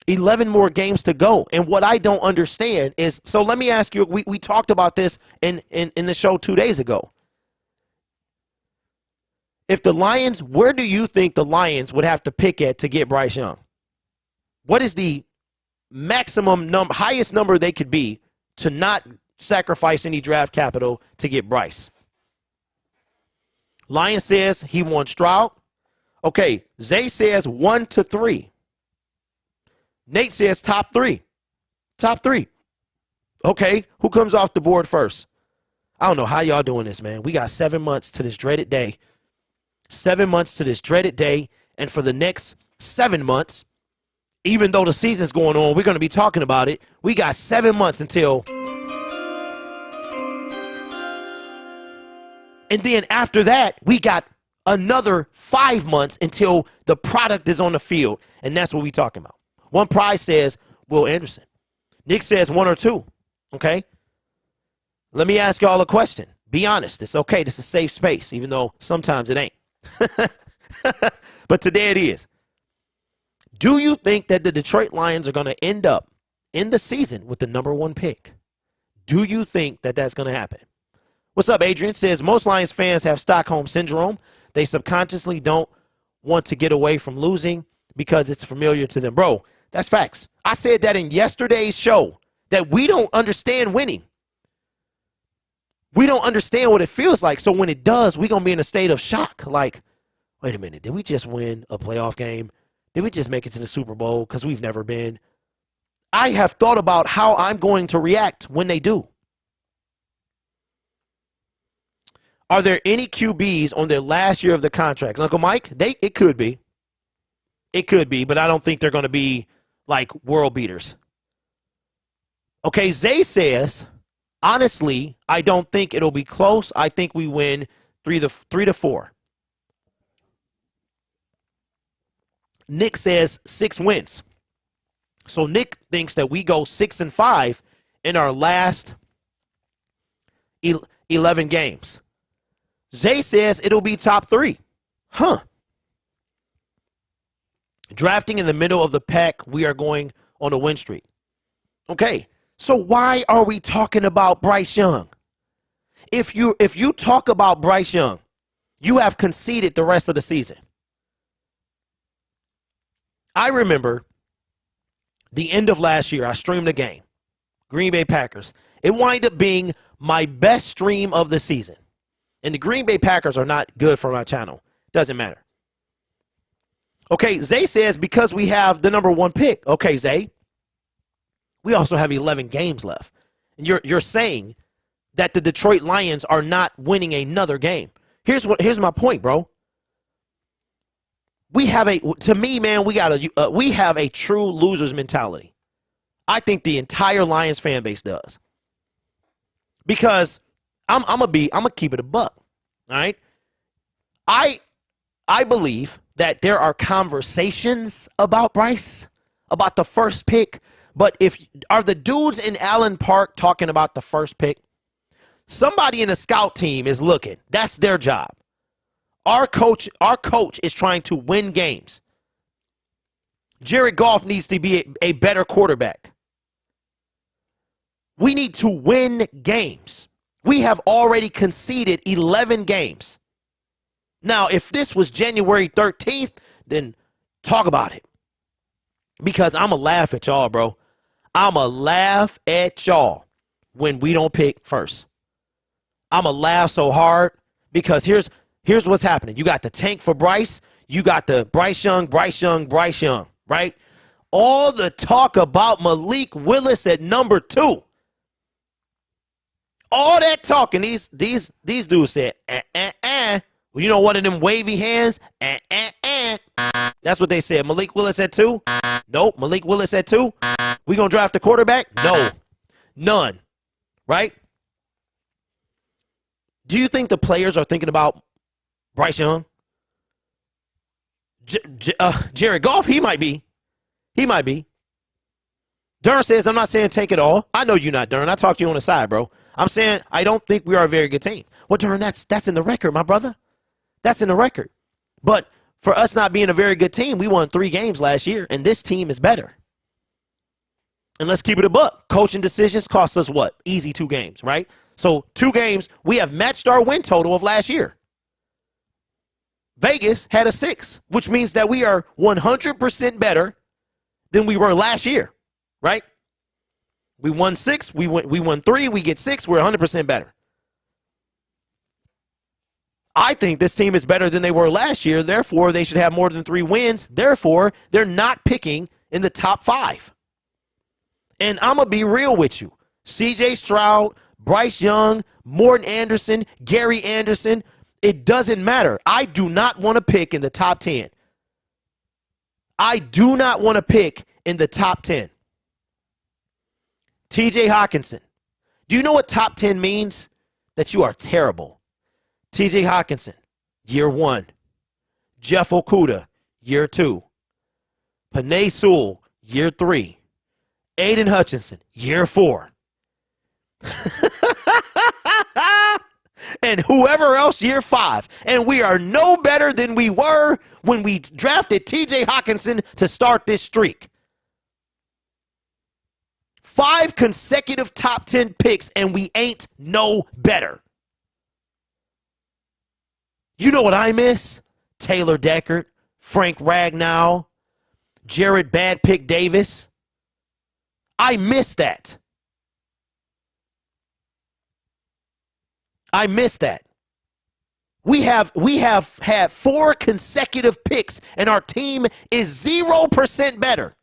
11 more games to go. And what I don't understand is, so let me ask you, we talked about this in the show 2 days ago. If the Lions, where do you think the Lions would have to pick at to get Bryce Young? What is the maximum highest number they could be to not sacrifice any draft capital to get Bryce? Lion says he wants Stroud. Okay, Zay says 1 to 3. Nate says top 3. Top 3. Okay, who comes off the board first? I don't know how y'all doing this, man. We got 7 months to this dreaded day. 7 months to this dreaded day, And for the next 7 months, even though the season's going on, we're going to be talking about it. We got 7 months until. And then after that, we got another 5 months until the product is on the field. And that's what we're talking about. One prize says Will Anderson. Nick says 1 or 2. Okay? Let me ask y'all a question. Be honest. It's okay. This is a safe space, even though sometimes it ain't. But today it is. Do you think that the Detroit Lions are going to end up in the season with the number 1 pick? Do you think that that's going to happen? What's up, Adrian? Says most Lions fans have Stockholm Syndrome. They subconsciously don't want to get away from losing because it's familiar to them. Bro, that's facts. I said that in yesterday's show, that we don't understand winning. We don't understand what it feels like. So when it does, we're going to be in a state of shock. Like, wait a minute, did we just win a playoff game? Did we just make it to the Super Bowl? Because we've never been. I have thought about how I'm going to react when they do. Are there any QBs on their last year of the contracts? Uncle Mike, it could be. It could be, but I don't think they're going to be like world beaters. Okay, Zay says, honestly, I don't think it'll be close. I think we win 3-4. Nick says 6 wins. So Nick thinks that we go 6-5 in our last 11 games. Zay says it'll be top 3. Huh. Drafting in the middle of the pack, we are going on a win streak. Okay, so why are we talking about Bryce Young? If you talk about Bryce Young, you have conceded the rest of the season. I remember the end of last year, I streamed a game, Green Bay Packers. It wound up being my best stream of the season. And the Green Bay Packers are not good for my channel. Doesn't matter. Okay, Zay says because we have the number 1 pick. Okay, Zay. We also have 11 games left. And you're saying that the Detroit Lions are not winning another game. Here's my point, bro. We have to me, man, we have a true loser's mentality. I think the entire Lions fan base does. Because I'm gonna keep it a buck. All right. I believe that there are conversations about Bryce, about the first pick. But are the dudes in Allen Park talking about the first pick? Somebody in the scout team is looking. That's their job. Our coach is trying to win games. Jared Goff needs to be a better quarterback. We need to win games. We have already conceded 11 games. Now, if this was January 13th, then talk about it. Because I'm going to laugh at y'all, bro. I'm going to laugh at y'all when we don't pick first. I'm going to laugh so hard because here's what's happening. You got the tank for Bryce. You got the Bryce Young, right? All the talk about Malik Willis at number 2. All that talking, these dudes said, Well, you know, one of them wavy hands, That's what they said. Malik Willis at 2? Nope. Malik Willis at 2? We gonna draft a quarterback? No. None. Right? Do you think the players are thinking about Bryce Young? Jared Goff, he might be. Dern says, I'm not saying take it all. I know you're not, Dern. I talked to you on the side, bro. I'm saying I don't think we are a very good team. Well, Dern, that's in the record, my brother. That's in the record. But for us not being a very good team, we won 3 games last year, and this team is better. And let's keep it a buck. Coaching decisions cost us what? Easy 2 games, right? So 2 games, we have matched our win total of last year. Vegas had a 6, which means that we are 100% better than we were last year, right? We won 6, we won 3, we get 6, we're 100% better. I think this team is better than they were last year. Therefore, they should have more than 3 wins. Therefore, they're not picking in the top 5. And I'm going to be real with you. C.J. Stroud, Bryce Young, Morton Anderson, Gary Anderson, it doesn't matter. I do not want to pick in the top 10. I do not want to pick in the top 10. TJ Hawkinson. Do you know what top 10 means? That you are terrible. TJ Hawkinson, year 1. Jeff Okudah, year 2. Panay Sewell, year 3. Aiden Hutchinson, year 4. And whoever else, year 5. And we are no better than we were when we drafted TJ Hawkinson to start this streak. 5 consecutive top 10 picks, and we ain't no better. You know what I miss? Taylor Deckard, Frank Ragnow, Jared Bad Pick Davis. I miss that. I miss that. We have had 4 consecutive picks, and our team is 0% better.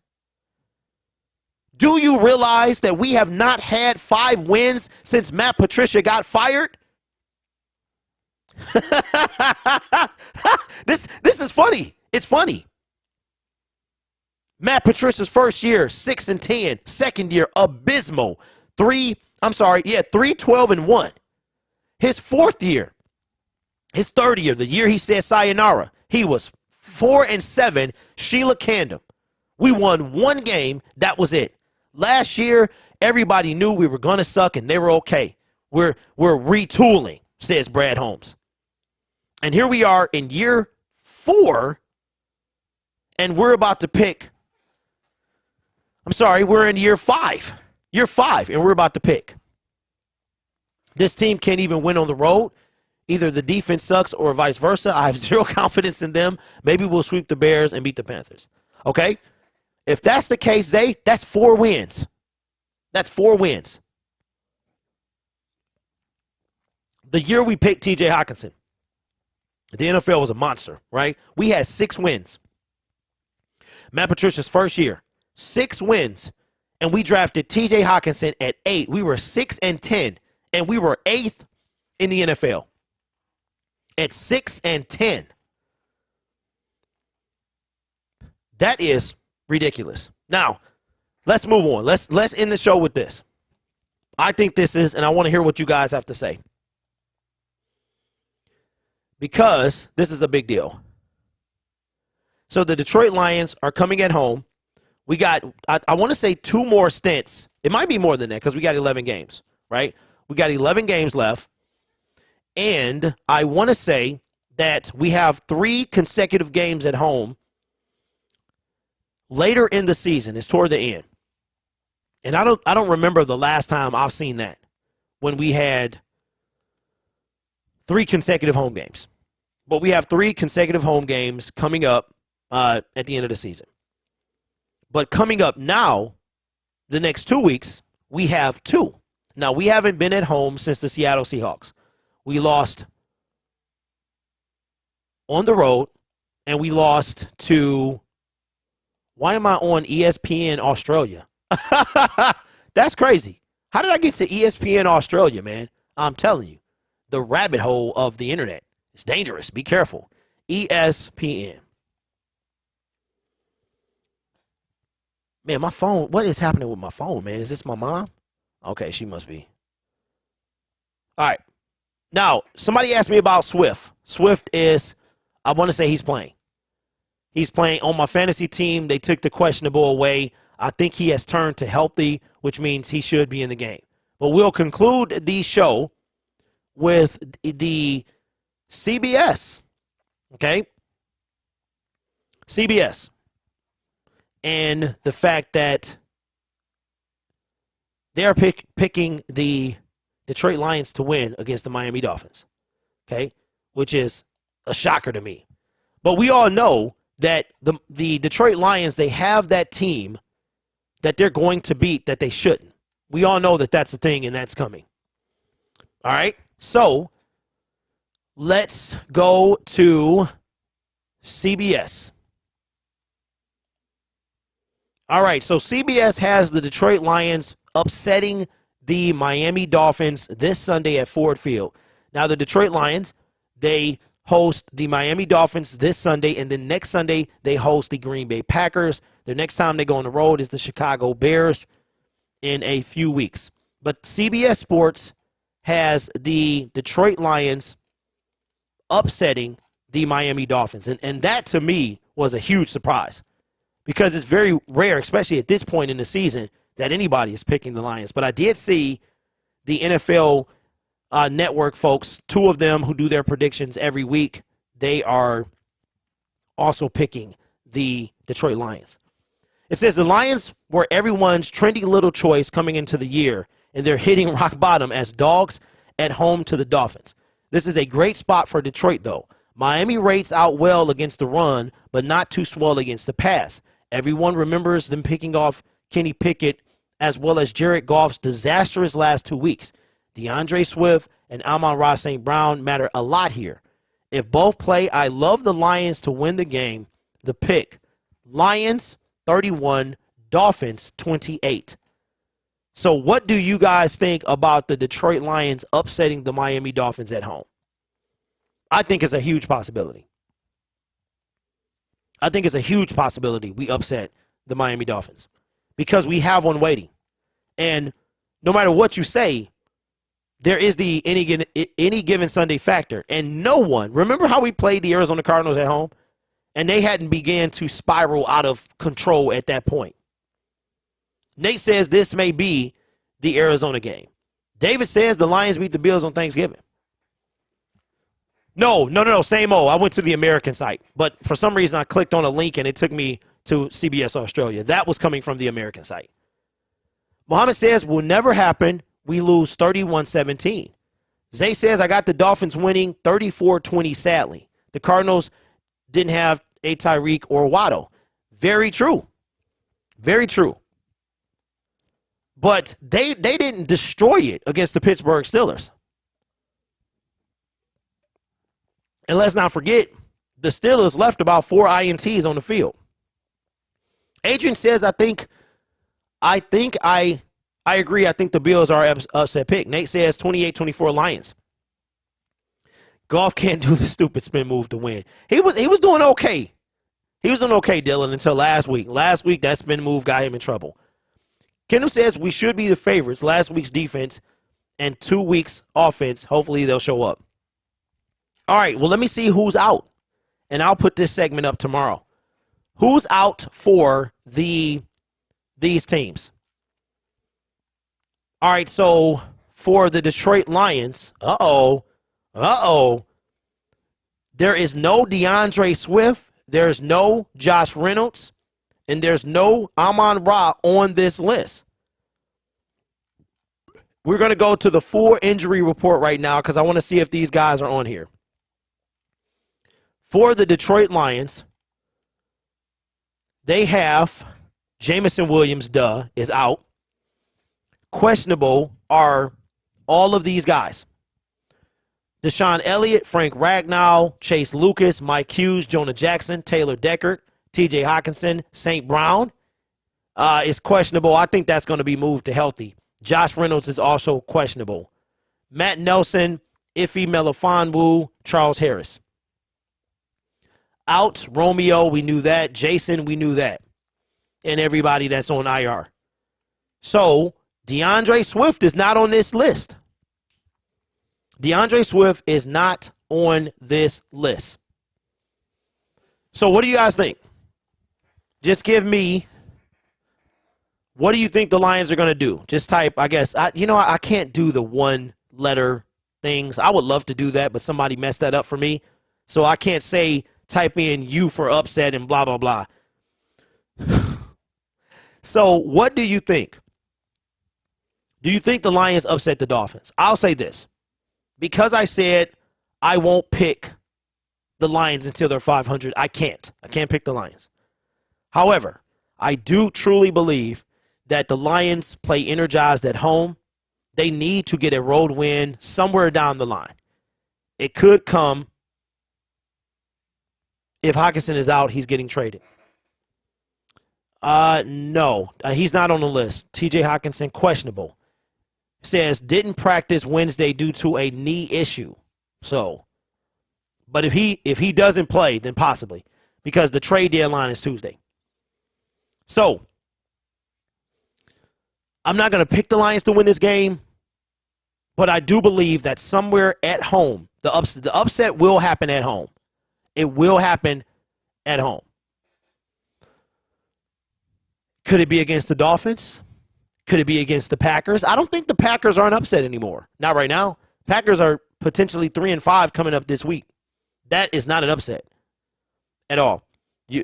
Do you realize that we have not had 5 wins since Matt Patricia got fired? This is funny. It's funny. Matt Patricia's first year, 6-10. Second year, abysmal. 3-12-1. His fourth year, his third year, the year he said sayonara, he was 4-7. Sheila Candom. We won 1 game. That was it. Last year, everybody knew we were going to suck, and they were okay. We're retooling, says Brad Holmes. And here we are in year 4, and we're about to pick. We're in year 5. Year 5, and we're about to pick. This team can't even win on the road. Either the defense sucks or vice versa. I have 0 confidence in them. Maybe we'll sweep the Bears and beat the Panthers. Okay? If that's the case, Zay, that's 4 wins. That's 4 wins. The year we picked TJ Hawkinson, the NFL was a monster, right? We had 6 wins. Matt Patricia's first year, 6 wins, and we drafted TJ Hawkinson at 8. We were 6-10, and we were 8th in the NFL at 6-10. That is ridiculous. Now, let's move on. Let's end the show with this. I think this is, and I want to hear what you guys have to say, because this is a big deal. So the Detroit Lions are coming at home. We got, I want to say 2 more stints. It might be more than that because we got 11 games, right? We got 11 games left. And I want to say that we have 3 consecutive games at home later in the season. It's toward the end. And I don't remember the last time I've seen that, when we had 3 consecutive home games. But we have 3 consecutive home games coming up at the end of the season. But coming up now, the next 2 weeks, we have 2. Now, we haven't been at home since the Seattle Seahawks. We lost on the road, and we lost to, why am I on ESPN Australia? That's crazy. How did I get to ESPN Australia, man? I'm telling you, the rabbit hole of the internet is dangerous. Be careful. ESPN. Man, my phone, what is happening with my phone, man? Is this my mom? Okay, she must be. All right. Now, somebody asked me about Swift. Swift is, I want to say he's playing. He's playing on my fantasy team. They took the questionable away. I think he has turned to healthy, which means he should be in the game. But we'll conclude the show with the CBS. Okay? CBS. And the fact that they're picking the Detroit Lions to win against the Miami Dolphins. Okay? Which is a shocker to me. But we all know that the Detroit Lions, they have that team that they're going to beat that they shouldn't. We all know that that's a thing and that's coming. All right? So, let's go to CBS. All right, so CBS has the Detroit Lions upsetting the Miami Dolphins this Sunday at Ford Field. Now, the Detroit Lions, they host the Miami Dolphins this Sunday, and then next Sunday they host the Green Bay Packers. The next time they go on the road is the Chicago Bears in a few weeks. But CBS Sports has the Detroit Lions upsetting the Miami Dolphins. And that, to me, was a huge surprise because it's very rare, especially at this point in the season, that anybody is picking the Lions. But I did see the NFL network folks, two of them who do their predictions every week, they are also picking the Detroit Lions. It says the Lions were everyone's trendy little choice coming into the year, and they're hitting rock bottom as dogs at home to the Dolphins. This is a great spot for Detroit, though. Miami rates out well against the run, but not too swell against the pass. Everyone remembers them picking off Kenny Pickett as well as Jared Goff's disastrous last 2 weeks. DeAndre Swift and Amon-Ra St. Brown matter a lot here. If both play, I love the Lions to win the game. The pick, Lions 31, Dolphins 28. So what do you guys think about the Detroit Lions upsetting the Miami Dolphins at home? I think it's a huge possibility. I think it's a huge possibility we upset the Miami Dolphins because we have one waiting. And no matter what you say, there is the any given Sunday factor. And no one, remember how we played the Arizona Cardinals at home? And they hadn't began to spiral out of control at that point. Nate says this may be the Arizona game. David says the Lions beat the Bills on Thanksgiving. No, same old. I went to the American site. But for some reason, I clicked on a link, and it took me to CBS Australia. That was coming from the American site. Mohammed says, will never happen. We lose 31-17. Zay says, I got the Dolphins winning 34-20, sadly. The Cardinals didn't have a Tyreek or Waddle. Very true. Very true. But they didn't destroy it against the Pittsburgh Steelers. And let's not forget, the Steelers left about 4 INTs on the field. Adrian says, I agree. I think the Bills are upset pick. Nate says 28-24 Lions. Goff can't do the stupid spin move to win. He was doing okay. He was doing okay, Dylan, until last week. Last week, that spin move got him in trouble. Kendall says we should be the favorites. Last week's defense and 2 weeks offense. Hopefully they'll show up. All right, well, let me see who's out. And I'll put this segment up tomorrow. Who's out for these teams? All right, so for the Detroit Lions, there is no DeAndre Swift, there's no Josh Reynolds, and there's no Amon-Ra on this list. We're going to go to the full injury report right now because I want to see if these guys are on here. For the Detroit Lions, they have Jamison Williams, is out. Questionable are all of these guys. Deshaun Elliott, Frank Ragnow, Chase Lucas, Mike Hughes, Jonah Jackson, Taylor Deckard, TJ Hawkinson, St. Brown is questionable. I think that's going to be moved to healthy. Josh Reynolds is also questionable. Matt Nelson, Ife Melifonwu, Charles Harris. Out, Romeo, we knew that. Jason, we knew that. And everybody that's on IR. So, DeAndre Swift is not on this list. DeAndre Swift is not on this list. So, what do you guys think? Just give me, what do you think the Lions are going to do? Just type, I guess. I can't do the one-letter things. I would love to do that, but somebody messed that up for me. So, I can't say type in U for upset and blah, blah, blah. So, what do you think? Do you think the Lions upset the Dolphins? I'll say this. Because I said I won't pick the Lions until they're 500, I can't. I can't pick the Lions. However, I do truly believe that the Lions play energized at home. They need to get a road win somewhere down the line. It could come. If Hawkinson is out, he's getting traded. No, he's not on the list. TJ Hawkinson, questionable. Says didn't practice Wednesday due to a knee issue. So But if he doesn't play, then possibly, because the trade deadline is Tuesday. So I'm not going to pick the Lions to win this game, but I do believe that somewhere at home, the upset will happen at home. It will happen at home. Could it be against the Dolphins? Could it be against the Packers? I don't think the Packers are an upset anymore. Not right now. Packers are potentially 3-5 coming up this week. That is not an upset at all.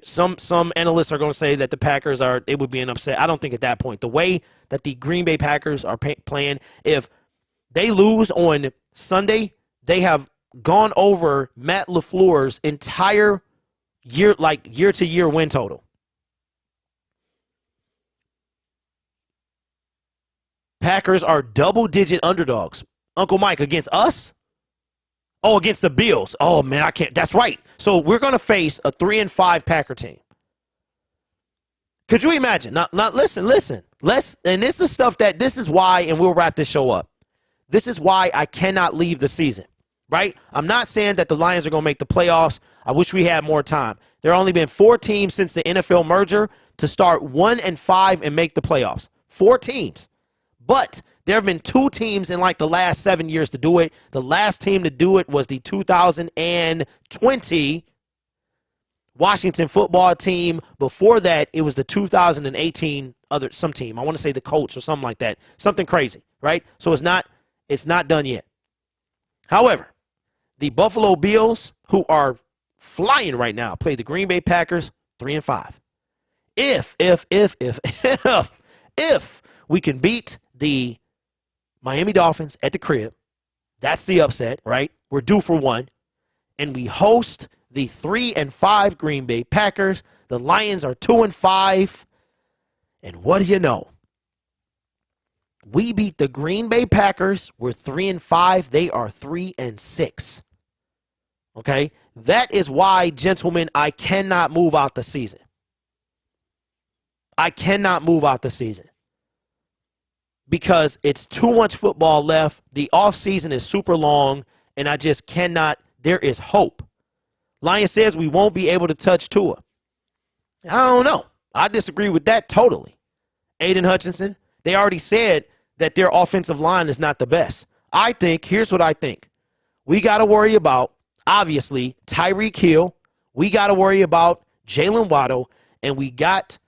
Some analysts are going to say that the Packers it would be an upset. I don't think at that point. The way that the Green Bay Packers are playing, if they lose on Sunday, they have gone over Matt LaFleur's entire year-to-year win total. Packers are double-digit underdogs. Uncle Mike, against us? Oh, against the Bills. Oh, man, I can't. That's right. So we're going to face a 3-5 Packer team. Could you imagine? Now listen. And this is stuff this is why, and we'll wrap this show up. This is why I cannot leave the season, right? I'm not saying that the Lions are going to make the playoffs. I wish we had more time. There have only been 4 teams since the NFL merger to start 1-5 and make the playoffs. 4 teams. But there have been 2 teams in like the last 7 years to do it. The last team to do it was the 2020 Washington football team. Before that, it was the 2018 some team. I want to say the Colts or something like that. Something crazy, right? So it's not done yet. However, the Buffalo Bills, who are flying right now, play the Green Bay Packers 3-5. If we can beat the Miami Dolphins at the crib, that's the upset, right? We're due for one. And we host the 3-5 Green Bay Packers. The Lions are 2-5. And what do you know? We beat the Green Bay Packers. We're 3-5. They are 3-6. Okay? That is why, gentlemen, I cannot move out the season. I cannot move out the season. Because it's too much football left. The offseason is super long, and I just cannot. There is hope. Lions says we won't be able to touch Tua. I don't know. I disagree with that totally. Aiden Hutchinson, they already said that their offensive line is not the best. Here's what I think. We got to worry about, obviously, Tyreek Hill. We got to worry about Jalen Waddle, and we got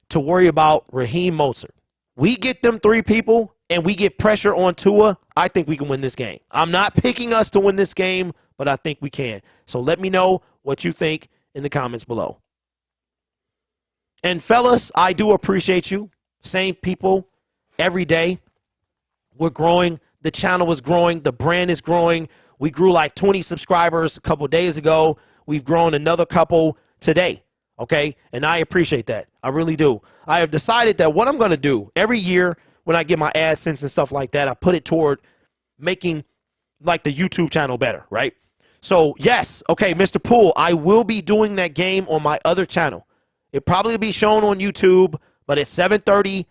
to worry about Raheem Mostert. We get them 3 people and we get pressure on Tua, I think we can win this game. I'm not picking us to win this game, but I think we can. So let me know what you think in the comments below. And fellas, I do appreciate you. Same people every day. We're growing. The channel is growing. The brand is growing. We grew like 20 subscribers a couple days ago. We've grown another couple today. Okay, and I appreciate that. I really do. I have decided that what I'm going to do every year when I get my AdSense and stuff like that, I put it toward making like the YouTube channel better, right? So, yes, okay, Mr. Poole, I will be doing that game on my other channel. It'll probably be shown on YouTube, but at 7:30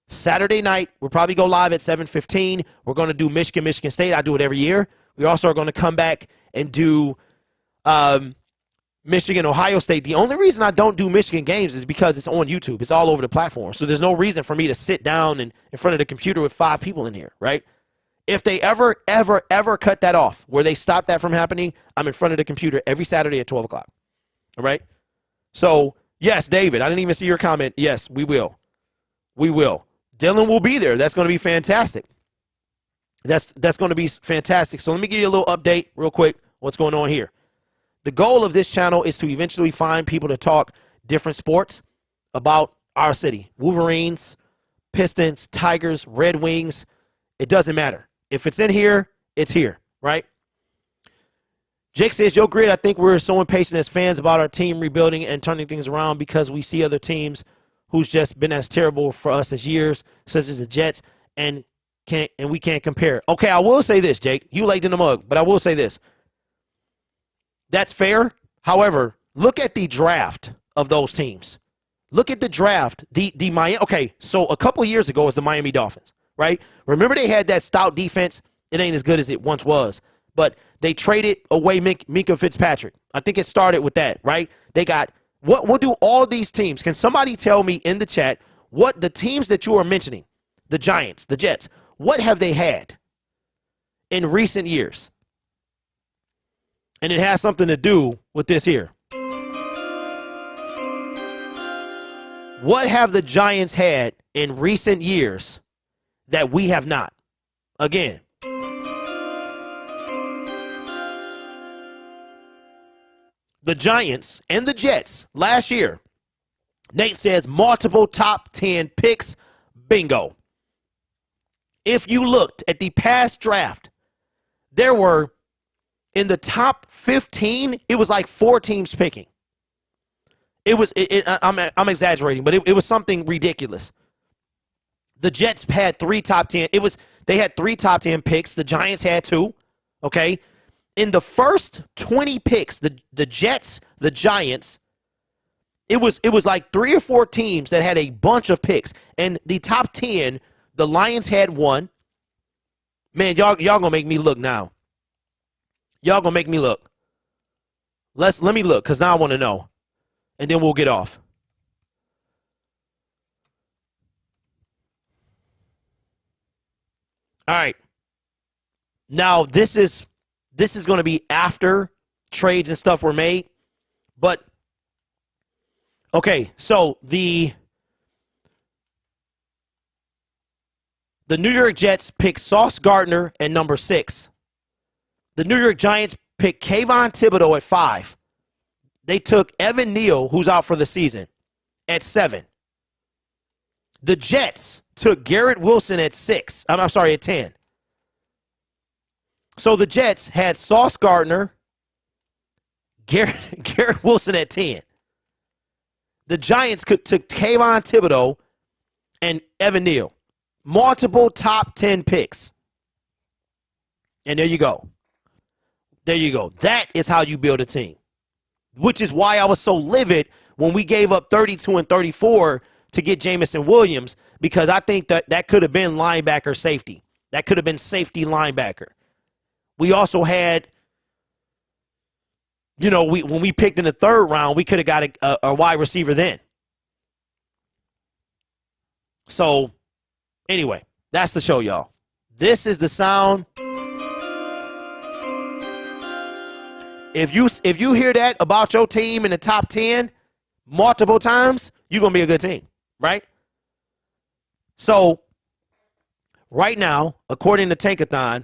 Saturday night, we'll probably go live at 7:15. We're going to do Michigan State. I do it every year. We also are going to come back and do Michigan, Ohio State. The only reason I don't do Michigan games is because it's on YouTube. It's all over the platform. So there's no reason for me to sit down in front of the computer with 5 people in here, right? If they ever cut that off, where they stop that from happening, I'm in front of the computer every Saturday at 12 o'clock. All right? So, yes, David, I didn't even see your comment. Yes, we will. We will. Dylan will be there. That's going to be fantastic. That's going to be fantastic. So let me give you a little update real quick what's going on here. The goal of this channel is to eventually find people to talk different sports about our city. Wolverines, Pistons, Tigers, Red Wings. It doesn't matter. If it's in here, it's here, right? Jake says, yo, Grid, I think we're so impatient as fans about our team rebuilding and turning things around because we see other teams who's just been as terrible for us as years, such as the Jets, and we can't compare. Okay, I will say this, Jake. You laid in the mug, but I will say this. That's fair. However, look at the draft of those teams. Look at the draft. The Miami. Okay, so a couple of years ago was the Miami Dolphins, right? Remember they had that stout defense. It ain't as good as it once was. but they traded away Minka Fitzpatrick. I think it started with that, right? They got what do all these teams? Can somebody tell me in the chat what the teams that you are mentioning, the Giants, the Jets, what have they had in recent years? And it has something to do with this here. What have the Giants had in recent years that we have not? Again, the Giants and the Jets last year, Nate says multiple top 10 picks, bingo. If you looked at the past draft, there were in the top 15, it was like 4 teams picking. I'm exaggerating, but it was something ridiculous. The Jets had 3 top 10. They had 3 top 10 picks. The Giants had 2. Okay. In the first 20 picks, the Jets, the Giants, it was like 3 or 4 teams that had a bunch of picks. And the top 10, the Lions had 1. Man, y'all gonna make me look now. Y'all gonna make me look. Let me look, because now I want to know. And then we'll get off. All right. Now, this is going to be after trades and stuff were made. But, okay, so the New York Jets picked Sauce Gardner at number 6. The New York Giants picked Kayvon Thibodeau at 5. They took Evan Neal, who's out for the season, at 7. The Jets took Garrett Wilson at 6. I'm sorry, at 10. So the Jets had Sauce Gardner, Garrett Wilson at 10. The Giants took Kayvon Thibodeau and Evan Neal. Multiple top 10 picks. And there you go. There you go. That is how you build a team. Which is why I was so livid when we gave up 32 and 34 to get Jamison Williams, because I think that could have been linebacker safety. That could have been safety linebacker. We also had, when we picked in the 3rd round, we could have got a wide receiver then. So, anyway, that's the show, y'all. This is the sound. If you hear that about your team in the top 10 multiple times, you're going to be a good team, right? So, right now, according to Tankathon,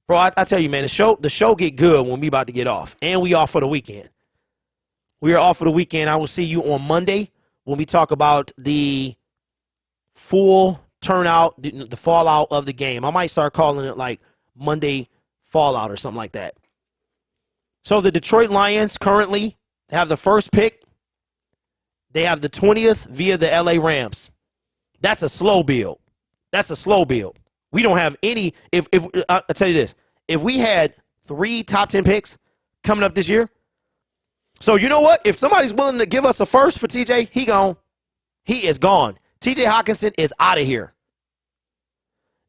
bro, I tell you, man, the show get good when we about to get off. And we off for the weekend. We are off for the weekend. I will see you on Monday when we talk about the full turnout, the fallout of the game. I might start calling it like Monday fallout or something like that. So the Detroit Lions currently have the first pick. They have the 20th via the LA Rams. That's a slow build. That's a slow build. We don't have any. If I'll tell you this, if we had 3 top 10 picks coming up this year, so you know what? If somebody's willing to give us a first for TJ, he gone. He is gone. TJ Hawkinson is out of here.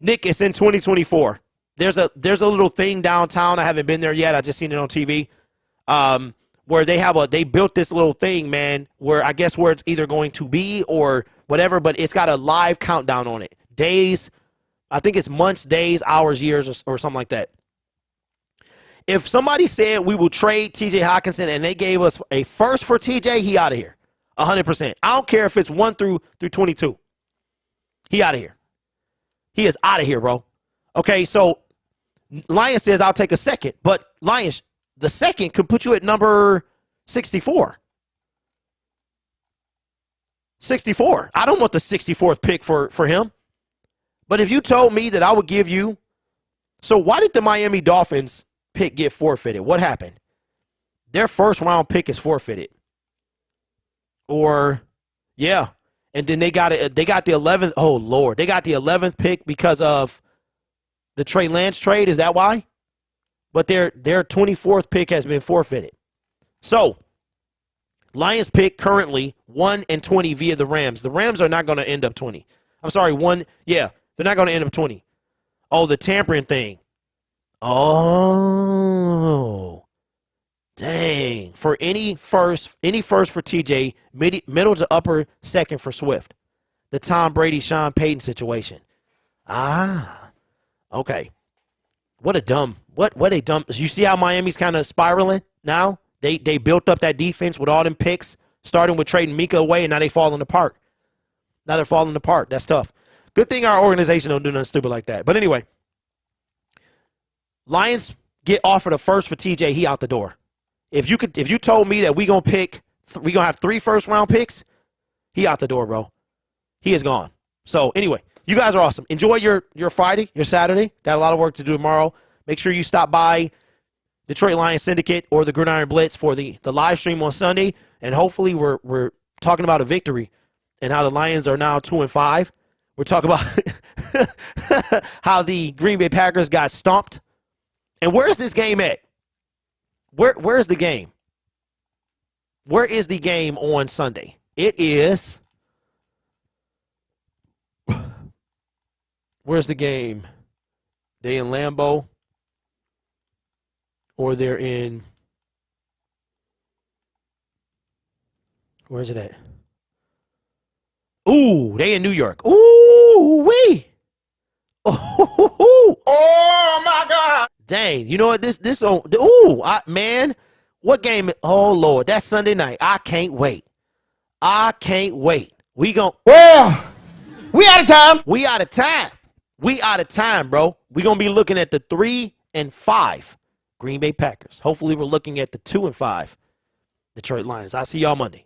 Nick, it's in 2024. There's a little thing downtown. I haven't been there yet. I just seen it on TV. Where they built this little thing, man, where I guess where it's either going to be or whatever, but it's got a live countdown on it. Days, I think it's months, days, hours, years, or something like that. If somebody said we will trade TJ Hawkinson and they gave us a first for TJ, he out of here. 100%. I don't care if it's 1 through 22. He out of here. He is out of here, bro. Okay, so Lions says I'll take a second, but Lions, the second could put you at number 64. 64. I don't want the 64th pick for him. But if you told me that I would give you, so why did the Miami Dolphins pick get forfeited? What happened? Their first round pick is forfeited. Or, yeah. And then they got the 11th. Oh, Lord. They got the 11th pick because of the Trey Lance trade. Is that why? But their 24th pick has been forfeited. So, Lions pick currently 1 and 20 via the Rams. The Rams are not going to end up 20. I'm sorry, 1. Yeah, they're not going to end up 20. Oh, the tampering thing. Oh, dang. For any first for TJ, middle to upper second for Swift. The Tom Brady, Sean Payton situation. Ah, okay. What a dumb. You see how Miami's kind of spiraling now? They built up that defense with all them picks, starting with trading Mika away, and now they falling apart. Now they're falling apart. That's tough. Good thing our organization don't do nothing stupid like that. But anyway, Lions get offered a first for TJ. He out the door. If you told me that we gonna have 3 first-round picks, he out the door, bro. He is gone. So anyway, you guys are awesome. Enjoy your Friday, your Saturday. Got a lot of work to do tomorrow. Make sure you stop by Detroit Lions Syndicate or the Gridiron Blitz for the live stream on Sunday. And hopefully we're talking about a victory and how the Lions are now 2-5. We're talking about how the Green Bay Packers got stomped. And where's this game at? Where's the game? Where is the game on Sunday? It is. Where's the game? They in Lambeau? Or they're in. Where's it at? Ooh, they in New York. Ooh, wee. Oh my God. Dang, you know what? Man, what game? Oh, Lord, that's Sunday night. I can't wait. Well, we out of time. We out of time, bro. We're going to be looking at the 3 and 5 Green Bay Packers. Hopefully, we're looking at the 2 and 5 Detroit Lions. I'll see y'all Monday.